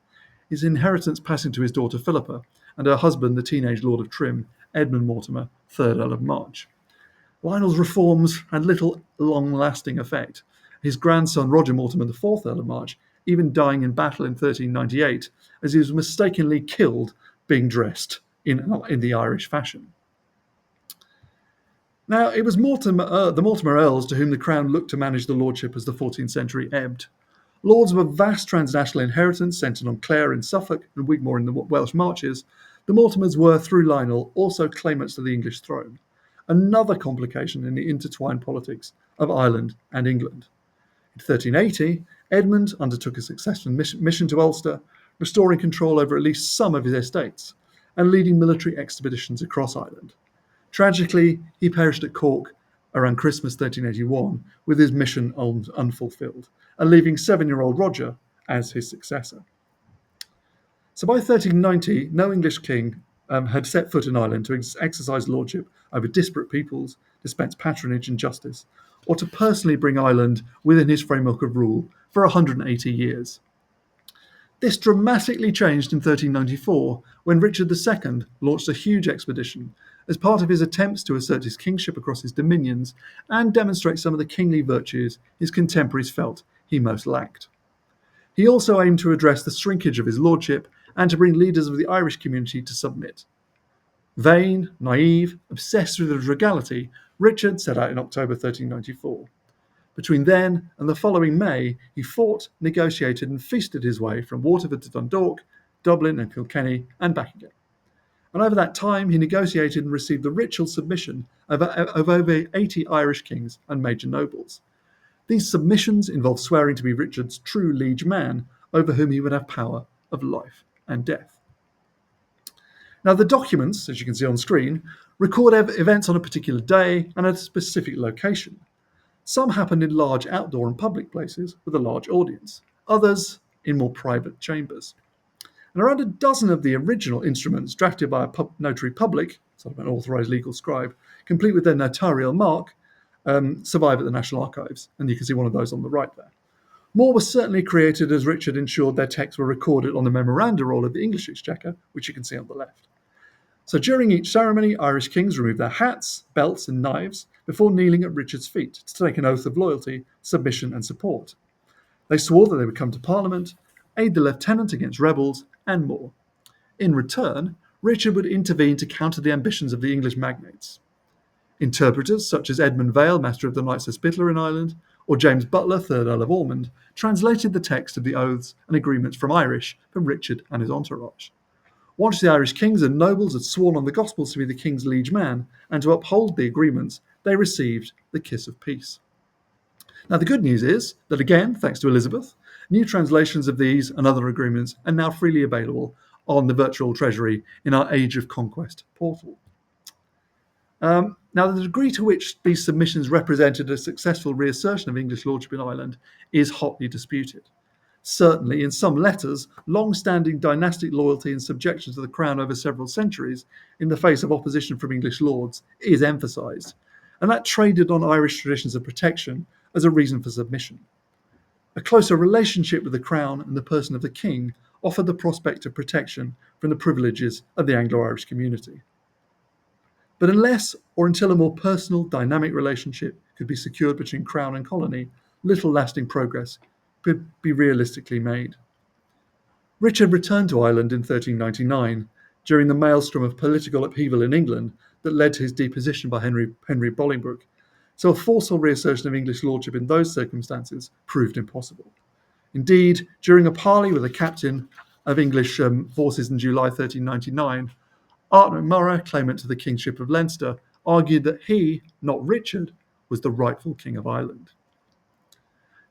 his inheritance passing to his daughter Philippa and her husband, the teenage Lord of Trim, Edmund Mortimer, 3rd Earl of March. Lionel's reforms had little long-lasting effect, his grandson Roger Mortimer, the 4th Earl of March, even dying in battle in 1398 as he was mistakenly killed being dressed in the Irish fashion. Now, it was the Mortimer Earls to whom the Crown looked to manage the lordship as the 14th century ebbed. Lords of a vast transnational inheritance centred on Clare in Suffolk and Wigmore in the Welsh Marches, the Mortimers were, through Lionel, also claimants to the English throne, another complication in the intertwined politics of Ireland and England. In 1380, Edmund undertook a successful mission to Ulster, restoring control over at least some of his estates and leading military expeditions across Ireland. Tragically, he perished at Cork around Christmas 1381 with his mission unfulfilled, and leaving 7-year-old Roger as his successor. So by 1390, no English king had set foot in Ireland to exercise lordship over disparate peoples, dispense patronage and justice, or to personally bring Ireland within his framework of rule for 180 years. This dramatically changed in 1394 when Richard II launched a huge expedition as part of his attempts to assert his kingship across his dominions and demonstrate some of the kingly virtues his contemporaries felt he most lacked. He also aimed to address the shrinkage of his lordship and to bring leaders of the Irish community to submit. Vain, naive, obsessed with his regality, Richard set out in October 1394. Between then and the following May, he fought, negotiated and feasted his way from Waterford to Dundalk, Dublin and Kilkenny and back again. And over that time, he negotiated and received the ritual submission of over 80 Irish kings and major nobles. These submissions involved swearing to be Richard's true liege man, over whom he would have power of life and death. Now, the documents, as you can see on screen, record events on a particular day and at a specific location. Some happened in large outdoor and public places with a large audience, others in more private chambers. And around a dozen of the original instruments drafted by a notary public, sort of an authorised legal scribe, complete with their notarial mark, survive at the National Archives, and you can see one of those on the right there. More was certainly created as Richard ensured their texts were recorded on the memoranda roll of the English Exchequer, which you can see on the left. So during each ceremony, Irish kings removed their hats, belts and knives before kneeling at Richard's feet to take an oath of loyalty, submission and support. They swore that they would come to Parliament, aid the lieutenant against rebels, and more. In return, Richard would intervene to counter the ambitions of the English magnates. Interpreters such as Edmund Vale, Master of the Knights Hospitaller in Ireland, or James Butler, 3rd Earl of Ormond, translated the text of the oaths and agreements from Irish for Richard and his entourage. Once the Irish kings and nobles had sworn on the Gospels to be the king's liege man and to uphold the agreements, they received the kiss of peace. Now, the good news is that, again, thanks to Elizabeth, new translations of these and other agreements are now freely available on the virtual treasury in our Age of Conquest portal. Now, the degree to which these submissions represented a successful reassertion of English lordship in Ireland is hotly disputed. Certainly, in some letters, long-standing dynastic loyalty and subjection to the crown over several centuries, in the face of opposition from English lords, is emphasised, and that traded on Irish traditions of protection as a reason for submission. A closer relationship with the crown and the person of the king offered the prospect of protection from the privileges of the Anglo-Irish community. But unless or until a more personal, dynamic relationship could be secured between crown and colony, little lasting progress could be realistically made. Richard returned to Ireland in 1399 during the maelstrom of political upheaval in England that led to his deposition by Henry Bolingbroke, so a forceful reassertion of English lordship in those circumstances proved impossible. Indeed, during a parley with a captain of English forces in July 1399, Art McMurrough, claimant to the kingship of Leinster, argued that he, not Richard, was the rightful king of Ireland.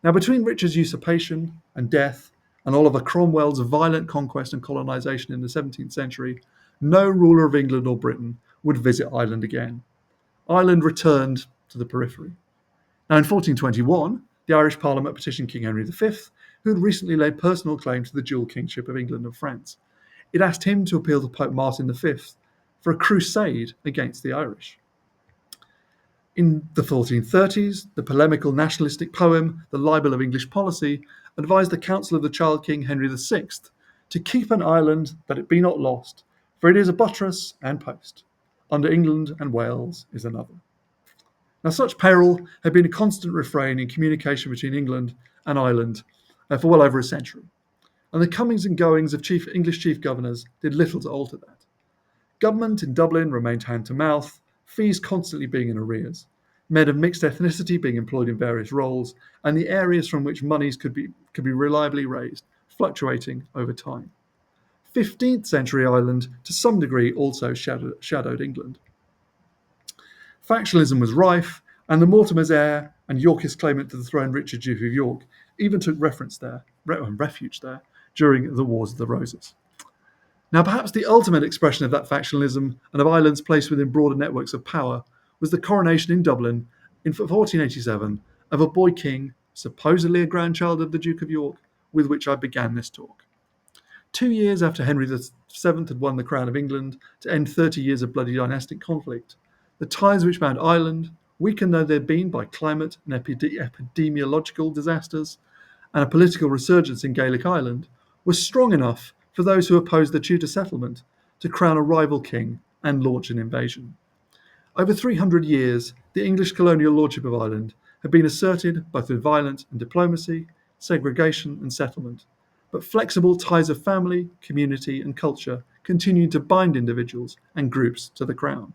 Now, between Richard's usurpation and death and Oliver Cromwell's violent conquest and colonisation in the 17th century, no ruler of England or Britain would visit Ireland again. Ireland returned to the periphery. Now, in 1421, the Irish Parliament petitioned King Henry V, who had recently laid personal claim to the dual kingship of England and France. It asked him to appeal to Pope Martin V for a crusade against the Irish. In the 1430s, the polemical nationalistic poem, The Libel of English Policy, advised the Council of the Child King Henry VI to keep an Ireland that it be not lost, for it is a buttress and post. Under England and Wales is another. Now, such peril had been a constant refrain in communication between England and Ireland for well over a century, and the comings and goings of English chief governors did little to alter that. Government in Dublin remained hand to mouth, fees constantly being in arrears, men of mixed ethnicity being employed in various roles, and the areas from which monies could be reliably raised, fluctuating over time. 15th century Ireland, to some degree, also shadowed England. Factionalism was rife, and the Mortimer's heir and Yorkist claimant to the throne, Richard, Duke of York, even took refuge there during the Wars of the Roses. Now, perhaps the ultimate expression of that factionalism and of Ireland's place within broader networks of power was the coronation in Dublin in 1487 of a boy king, supposedly a grandchild of the Duke of York, with which I began this talk. 2 years after Henry VII had won the crown of England to end 30 years of bloody dynastic conflict, the ties which bound Ireland, weakened though they'd been by climate and epidemiological disasters and a political resurgence in Gaelic Ireland, were strong enough for those who opposed the Tudor settlement to crown a rival king and launch an invasion. Over 300 years, the English colonial lordship of Ireland had been asserted both with violence and diplomacy, segregation and settlement, but flexible ties of family, community and culture continued to bind individuals and groups to the crown.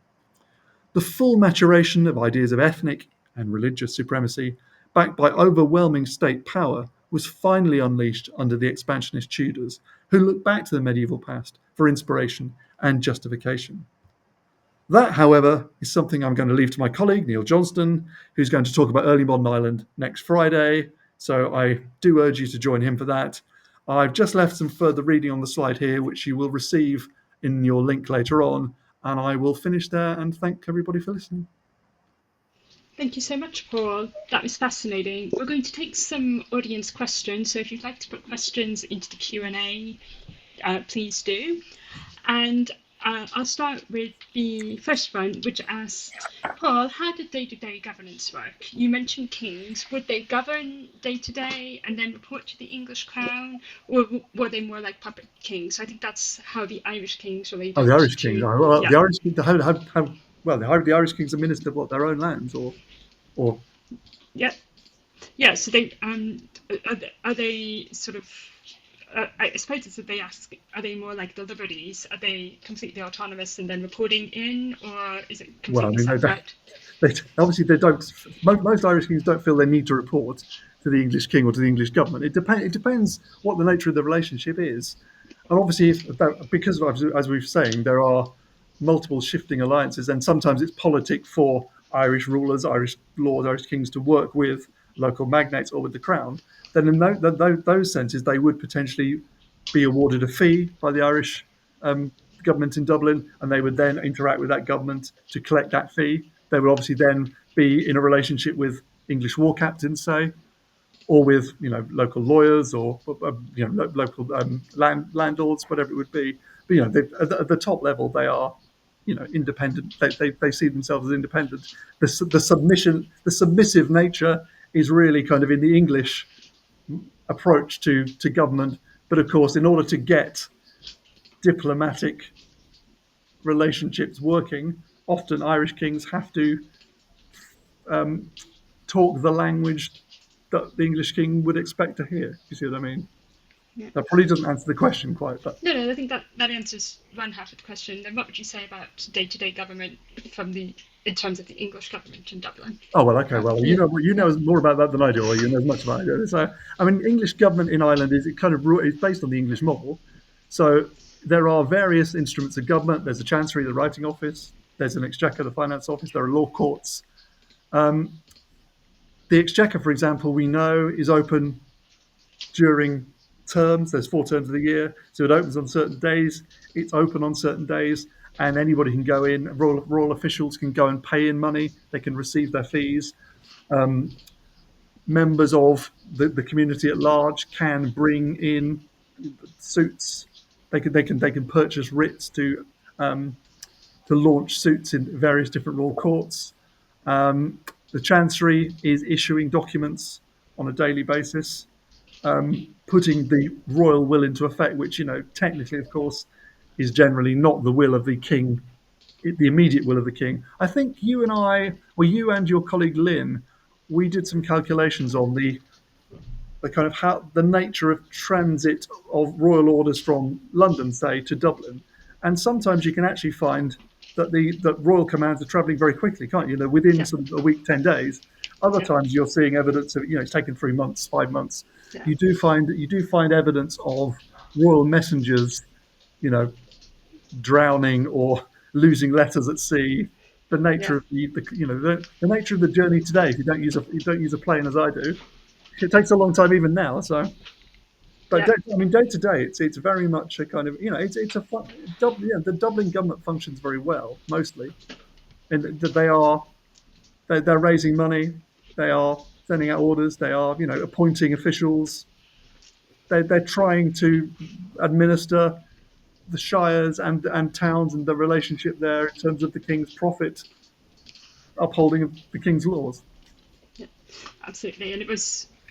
The full maturation of ideas of ethnic and religious supremacy, backed by overwhelming state power, was finally unleashed under the expansionist Tudors, who looked back to the medieval past for inspiration and justification. That, however, is something I'm going to leave to my colleague, Neil Johnston, who's going to talk about early modern Ireland next Friday. So I do urge you to join him for that. I've just left some further reading on the slide here, which you will receive in your link later on. And I will finish there and thank everybody for listening. Thank you so much, Paul. That was fascinating. We're going to take some audience questions. So if you'd like to put questions into the Q&A, please do. And I'll start with the first one, which asks, Paul, how did day-to-day governance work? You mentioned kings. Would they govern day-to-day and then report to the English crown, or were they more like puppet kings? I think that's how the Irish kings related. Oh, the Irish kings. Well, yeah. the Irish kings. The Irish kings administered their own lands, or. Yeah. So they are they sort of. I suppose it's that they ask, are they more like the liberties? Are they completely autonomous and then reporting in, or is it completely separate? Obviously, they don't. Most Irish kings don't feel they need to report to the English king or to the English government. It depends what the nature of the relationship is, and obviously, because as we've saying, there are multiple shifting alliances, and sometimes it's politic for Irish rulers, Irish lords, Irish kings to work with local magnates or with the crown. Then in those senses, they would potentially be awarded a fee by the Irish government in Dublin, and they would then interact with that government to collect that fee. They would obviously then be in a relationship with English war captains, say, or with local lawyers or local landlords, whatever it would be. But at the top level, they are independent. They see themselves as independent. The submissive nature is really kind of in the English approach to government. But of course, in order to get diplomatic relationships working, often Irish kings have to talk the language that the English king would expect to hear. You see what I mean? Yeah. That probably doesn't answer the question quite, but No, I think that answers one half of the question. Then what would you say about day-to-day government in terms of the English government in Dublin? oh well, okay, well you know more about that than I do, or you know as much about it. So I mean, English government in Ireland is based on the English model. So there are various instruments of government. There's a chancery, the writing office. There's an exchequer, the finance office. There are law courts. The exchequer, for example, we know is open during terms. There's 4 terms of the year, so it opens on certain days. It's open on certain days, and anybody can go in. Royal officials can go and pay in money. They can receive their fees. Members of the community at large can bring in suits. They can purchase writs to launch suits in various different royal courts. The Chancery is issuing documents on a daily basis, putting the royal will into effect, which, technically, of course, is generally not the will of the king, the immediate will of the king. I think you and your colleague Lynn, we did some calculations on the kind of how the nature of transit of royal orders from London, say, to Dublin. And sometimes you can actually find that royal commands are travelling very quickly, can't you? Within sort of a week, 10 days. Other times you're seeing evidence of, it's taken 3 months, 5 months. Yeah. You do find evidence of royal messengers, drowning or losing letters at sea. The nature of the nature of the journey today. If you don't use a plane as I do, it takes a long time even now. So. But day to day, it's very much a kind of the Dublin government functions very well mostly, and that they're raising money, they are sending out orders, they are appointing officials, they're trying to administer the shires and towns and the relationship there in terms of the king's profit, upholding of the king's laws. Yeah, absolutely, and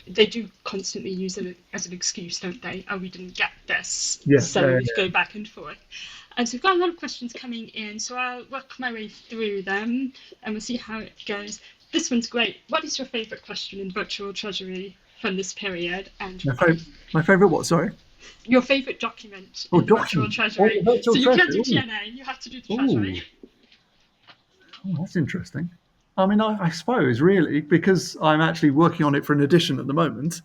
they do constantly use it as an excuse, don't they? Oh, we didn't get this, so we go back and forth. And so we've got a lot of questions coming in, so I'll work my way through them and we'll see how it goes. This one's great. What is your favourite question in virtual treasury from this period? And my favourite what? Sorry. Your favourite document in virtual treasury. So you can't do TNA. You have to do the treasury. Oh, that's interesting. I mean, I suppose really because I'm actually working on it for an edition at the moment.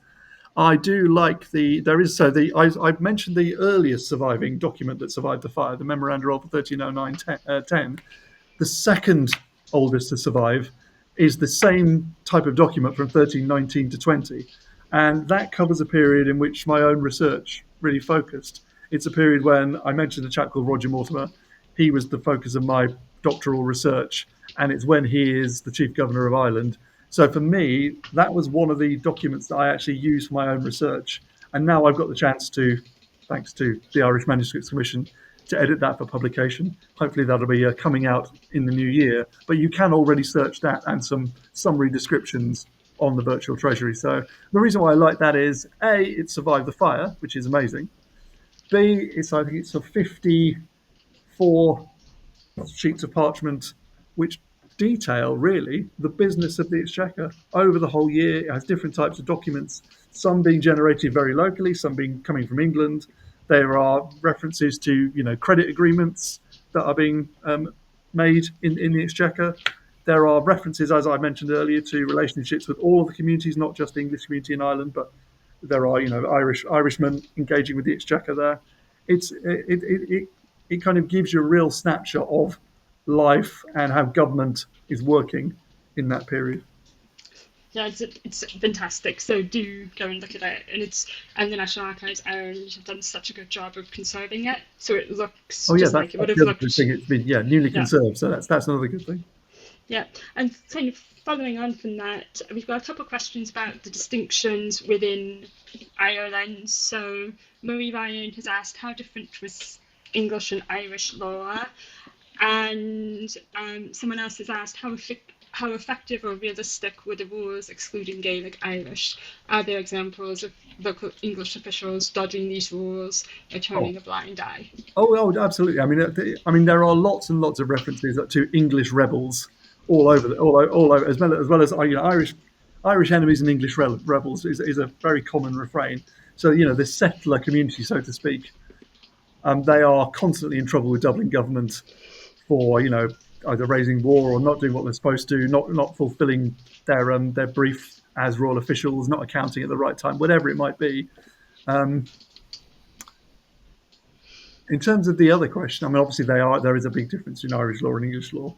I do like I've mentioned the earliest surviving document that survived the fire, the Memoranda of 1309-10. The second oldest to survive is the same type of document from 1319 to 20. And that covers a period in which my own research really focused. It's a period when I mentioned a chap called Roger Mortimer. He was the focus of my doctoral research, and it's when he is the Chief Governor of Ireland. So for me, that was one of the documents that I actually used for my own research. And now I've got the chance to, thanks to the Irish Manuscripts Commission, to edit that for publication. Hopefully that'll be coming out in the new year. But you can already search that and some summary descriptions on the virtual treasury. So the reason why I like that is, A, it survived the fire, which is amazing. B, I think it's 54 sheets of parchment which detail really the business of the exchequer over the whole year. It has different types of documents, some being generated very locally, some being coming from England. There are references to credit agreements that are being made in the exchequer. There are references, as I mentioned earlier, to relationships with all of the communities, not just the English community in Ireland, but there are Irishmen engaging with the exchequer there. It kind of gives you a real snapshot of life and how government is working in that period. Yeah, it's fantastic. So do go and look at it, and the National Archives Ireland have done such a good job of conserving it, so it looks like it would have looked. It's been newly conserved, so that's another good thing. Yeah, and kind of following on from that, we've got a couple of questions about the distinctions within Ireland. So Marie Ryan has asked how different was English and Irish law, and someone else has asked how effective or realistic were the rules excluding Gaelic Irish? Are there examples of local English officials dodging these rules or turning a blind eye? Oh, absolutely. I mean, there are lots and lots of references to English rebels all over, all over, as well as Irish enemies and English rebels is a very common refrain. So the settler community, so to speak, they are constantly in trouble with Dublin government for either raising war or not doing what they're supposed to, not fulfilling their brief as royal officials, not accounting at the right time, whatever it might be. In terms of the other question, I mean, obviously there is a big difference in Irish law and English law.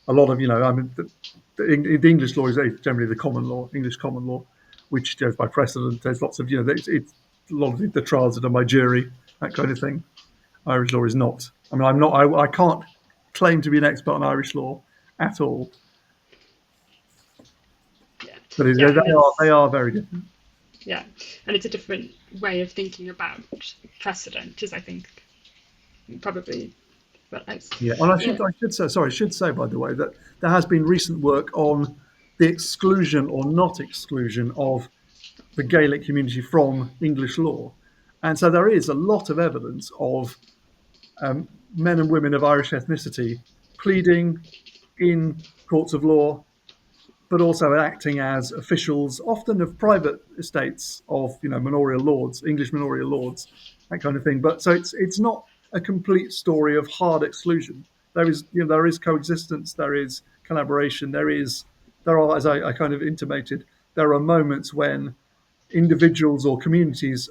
A lot of I mean, the English law is generally the common law, English common law, which goes by precedent. There's lots of it's a lot of the trials that are by jury, that kind of thing. Irish law is not. I mean, I can't claim to be an expert on Irish law at all, Yeah, but yeah, and they it's are very different. yeah, and it's a different way of thinking about precedent, is I think probably what I Yeah, and yeah. I should say by the way that there has been recent work on the exclusion or not exclusion of the Gaelic community from English law, and so there is a lot of evidence of men and women of Irish ethnicity pleading in courts of law, but also acting as officials, often of private estates of manorial lords, English manorial lords, that kind of thing. But so it's not a complete story of hard exclusion. There is coexistence, there is collaboration, there are, as I kind of intimated, there are moments when individuals or communities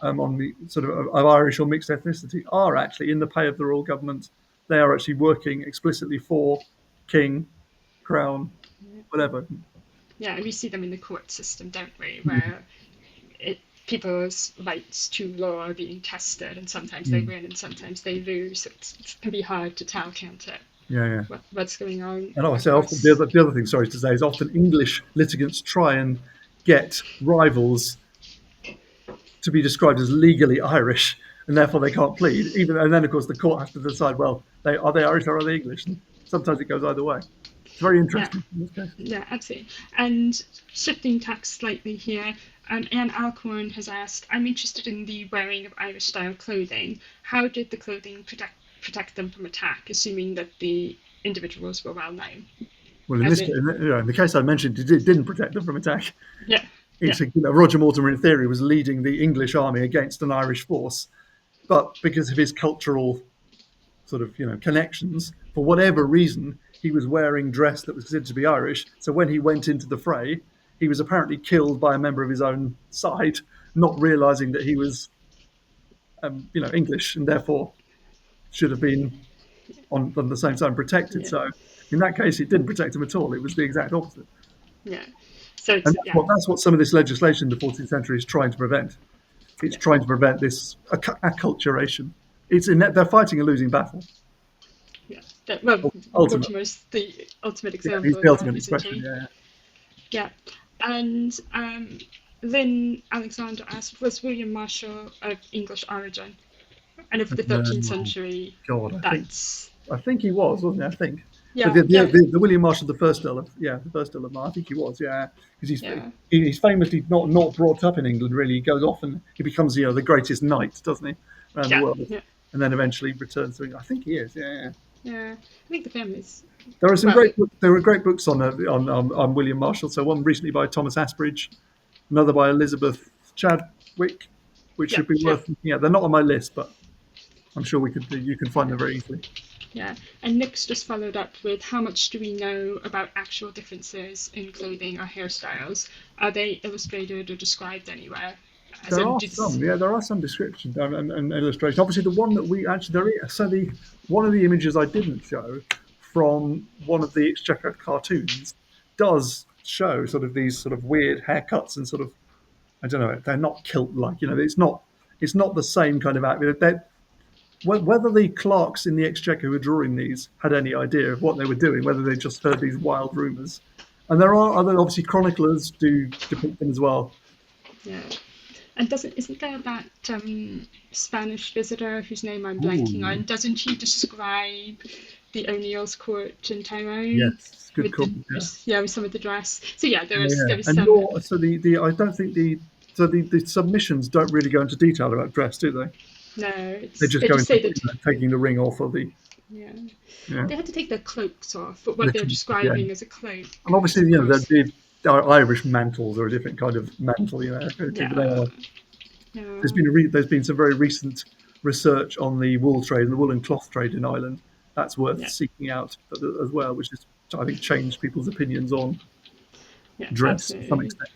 on the sort of Irish or mixed ethnicity are actually in the pay of the royal government. They are actually working explicitly for king, crown, whatever. Yeah, and we see them in the court system, don't we, where people's rights to law are being tested, and sometimes they Mm. win and sometimes they lose. It can be hard to tell, can't it? Yeah, yeah. What's going on And I say often across? the other thing, sorry to say, is often English litigants try and get rivals to be described as legally Irish, and therefore they can't plead. And then of course the court has to decide, well, are they Irish or are they English? And sometimes it goes either way. It's very Yeah, interesting in this case. yeah, absolutely. And shifting tack slightly here, Anne Alcorn has asked, I'm interested in the wearing of Irish style clothing. How did the clothing protect them from attack, assuming that the individuals were well known? Well, As in, in the case I mentioned, it didn't protect them from attack. yeah, yeah, Roger Mortimer, in theory, was leading the English army against an Irish force, but because of his cultural sort of connections, for whatever reason, he was wearing dress that was considered to be Irish. So when he went into the fray, he was apparently killed by a member of his own side, not realizing that he was English and therefore should have been on the same side protected. yeah, So in that case, it didn't protect him at all. It was the exact opposite. yeah. So And it's, that's yeah, what some of this legislation in the 14th century is trying to prevent. It's yeah, trying to prevent this acculturation. They're fighting a losing battle. yeah. Well, Ultimately, Mortimer's the ultimate yeah, he's example the of that, ultimate isn't expression. he? Yeah, Yeah. And Lynn Alexander asked, was William Marshall of English origin? And of the 13th century, God, that's I think he was, wasn't he? I think. But yeah, yeah, the William Marshall, the first Earl of Mar, I think he was, yeah, because yeah, he's famously not brought up in England. Really, he goes off and he becomes the greatest knight, doesn't he, around the yeah, world, yeah, and then eventually returns to England. I think he is, yeah. Yeah. yeah. I think the family's There are some well, there were great books on William Marshall. So one recently by Thomas Asbridge, another by Elizabeth Chadwick, which yeah, should be yeah, worth looking at. They're not on my list, but I'm sure you can find them very easily. yeah. And Nick's just followed up with how much do we know about actual differences in clothing or hairstyles? Are they illustrated or described anywhere? As There in, are some, yeah, there are some descriptions and illustration. Obviously, the one that we actually there is so the one of the images I didn't show from one of the Exchequer cartoons does show sort of these sort of weird haircuts and sort of I don't know, they're not kilt like, it's not the same kind of outfit. whether the clerks in the Exchequer who were drawing these had any idea of what they were doing, whether they just heard these wild rumours. And there are other, obviously, chroniclers do depict them as well. Yeah. And isn't there that Spanish visitor whose name I'm blanking Ooh. on? Doesn't she describe the O'Neill's court in Tyrone Yes, good with call. with some of the dress? So yeah, there Yeah, was and some. so the I don't think the submissions don't really go into detail about dress, do they? No, They it's just they go just into say that taking the ring off, or the yeah yeah, they had to take their cloaks off, but what the, they're yeah. describing as a cloak And is obviously, of course the Irish mantles are a different kind of mantle, but they yeah are. yeah There's been some very recent research on the wool trade and the wool and cloth trade in Ireland. That's worth yeah seeking out as well, which is, I think, changed people's opinions on yeah dress to some absolutely extent.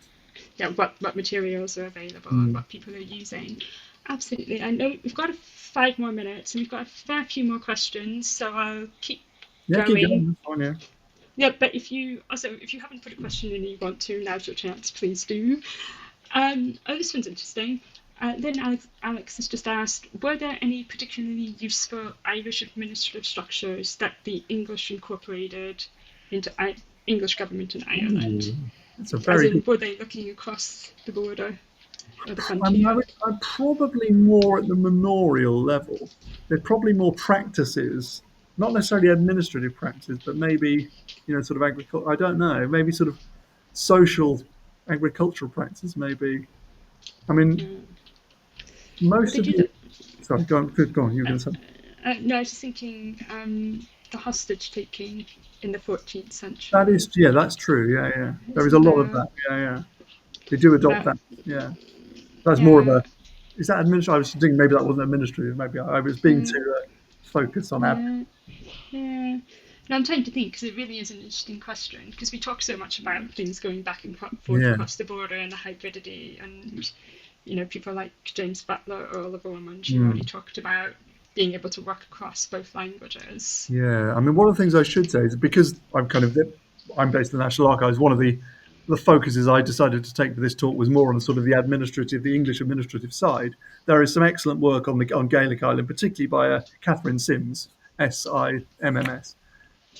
yeah what materials are available and Mm. what people are using. Absolutely. I know we've got 5 more minutes and we've got a fair few more questions, so I'll keep Yeah, keep going. going. That's fine, yeah. Yeah, but if you haven't put a question in and you want to, now's your chance, please do. This one's interesting. Then Alex has just asked, were there any particularly useful Irish administrative structures that the English incorporated into English government in Ireland? Ooh, that's a As very in, good. were they looking across the border or the I frontier? would, I'm probably more at the manorial level. They're probably more practices, not necessarily administrative practices, but maybe sort of agriculture. I don't know. Maybe sort of social agricultural practices. Maybe. I mean, Mm. Well, most they of did. the. Sorry, go on. Go on. You were Uh, going to say. no, I was just thinking the hostage taking in the 14th That century. is, yeah, that's true. Yeah, yeah. There is a Isn't lot of there? that. Yeah, yeah. They do adopt That that. Yeah. That's more of yeah, a. Is that administrative? I was thinking maybe that wasn't administrative. Maybe I was being mm, too focused on admin. yeah, yeah. No, I'm trying to think because it really is an interesting question because we talk so much about things going back and forth Yeah. across the border and the hybridity and people like James Butler or Oliver Mungie already Mm. talked about being able to work across both languages. Yeah, I mean, one of the things I should say is because I'm based in the National Archives. One of the focuses I decided to take for this talk was more on sort of the English administrative side. There is some excellent work on Gaelic Island, particularly by Catherine Sims, SIMMS,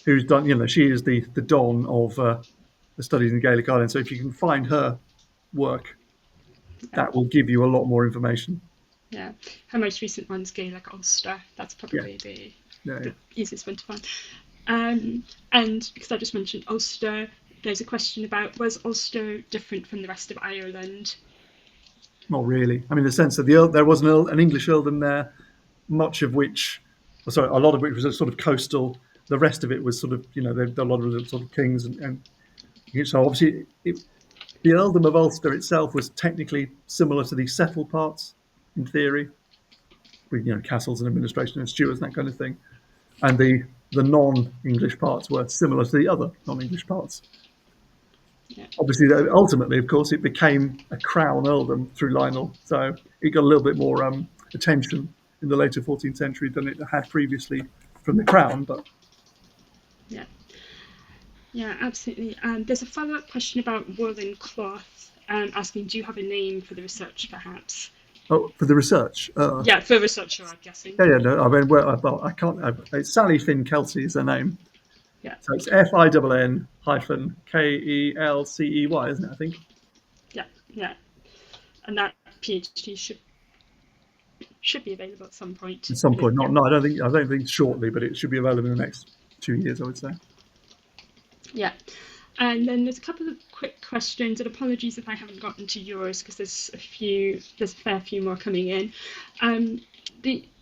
who's done. She is the don of the studies in Gaelic Island. So if you can find her work, Yeah, that will give you a lot more information. yeah. Her most recent one's Gaelic Ulster. That's Yeah, probably yeah, yeah. the easiest one to find. And because I just mentioned Ulster, there's a question about was Ulster different from the rest of Ireland? Not really. I mean, the sense that there was an English earldom there, much of which, sorry, a lot of which was sort of coastal. The rest of it was sort of, a lot of sort of kings, and so obviously the earldom of Ulster itself was technically similar to the settled parts in theory, with castles and administration and stewards and that kind of thing, and the non-English parts were similar to the other non-English parts. Yeah, Obviously, ultimately, of course, it became a crown earldom through Lionel, so it got a little bit more attention in the later 14th century than it had previously from the crown. But yeah, yeah, absolutely. There's a follow-up question about wool and cloth, asking, do you have a name for the research, perhaps? for the research, Yeah, for a researcher, I'm guessing. yeah, no, I mean, well, I can't. It's Sally Finn Kelsey is her name, Yeah, so it's FINN hyphen KELCEY, isn't it? I think yeah, yeah. And that PhD should be available at some point. at some I mean, point. yeah, Not, no, I don't think shortly, but it should be available in the next 2 years, I would say. yeah. And then there's a couple of quick questions, and apologies if I haven't gotten to yours because there's a fair few more coming in.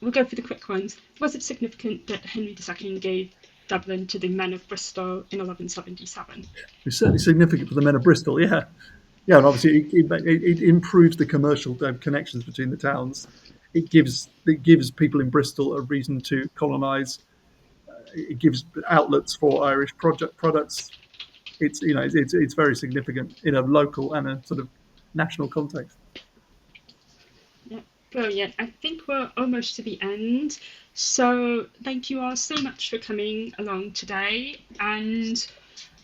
We'll go for the quick ones. Was it significant that Henry II gave Dublin to the men of Bristol in 1177? It's certainly significant for the men of Bristol, yeah. Yeah, and obviously it improves the commercial connections between the towns. It gives people in Bristol a reason to colonise. It gives outlets for Irish products. It's very significant in a local and a sort of national context. Yeah, brilliant. I think we're almost to the end. So thank you all so much for coming along today. And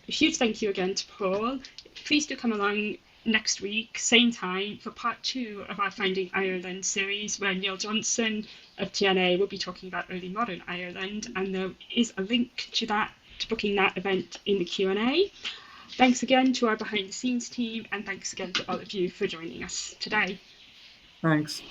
a huge thank you again to Paul. Please do come along next week, same time, for part 2 of our Finding Ireland series, where Neil Johnson of TNA will be talking about early modern Ireland, and there is a link to booking that event in the Q&A. Thanks again to our behind the scenes team, and thanks again to all of you for joining us today. Thanks.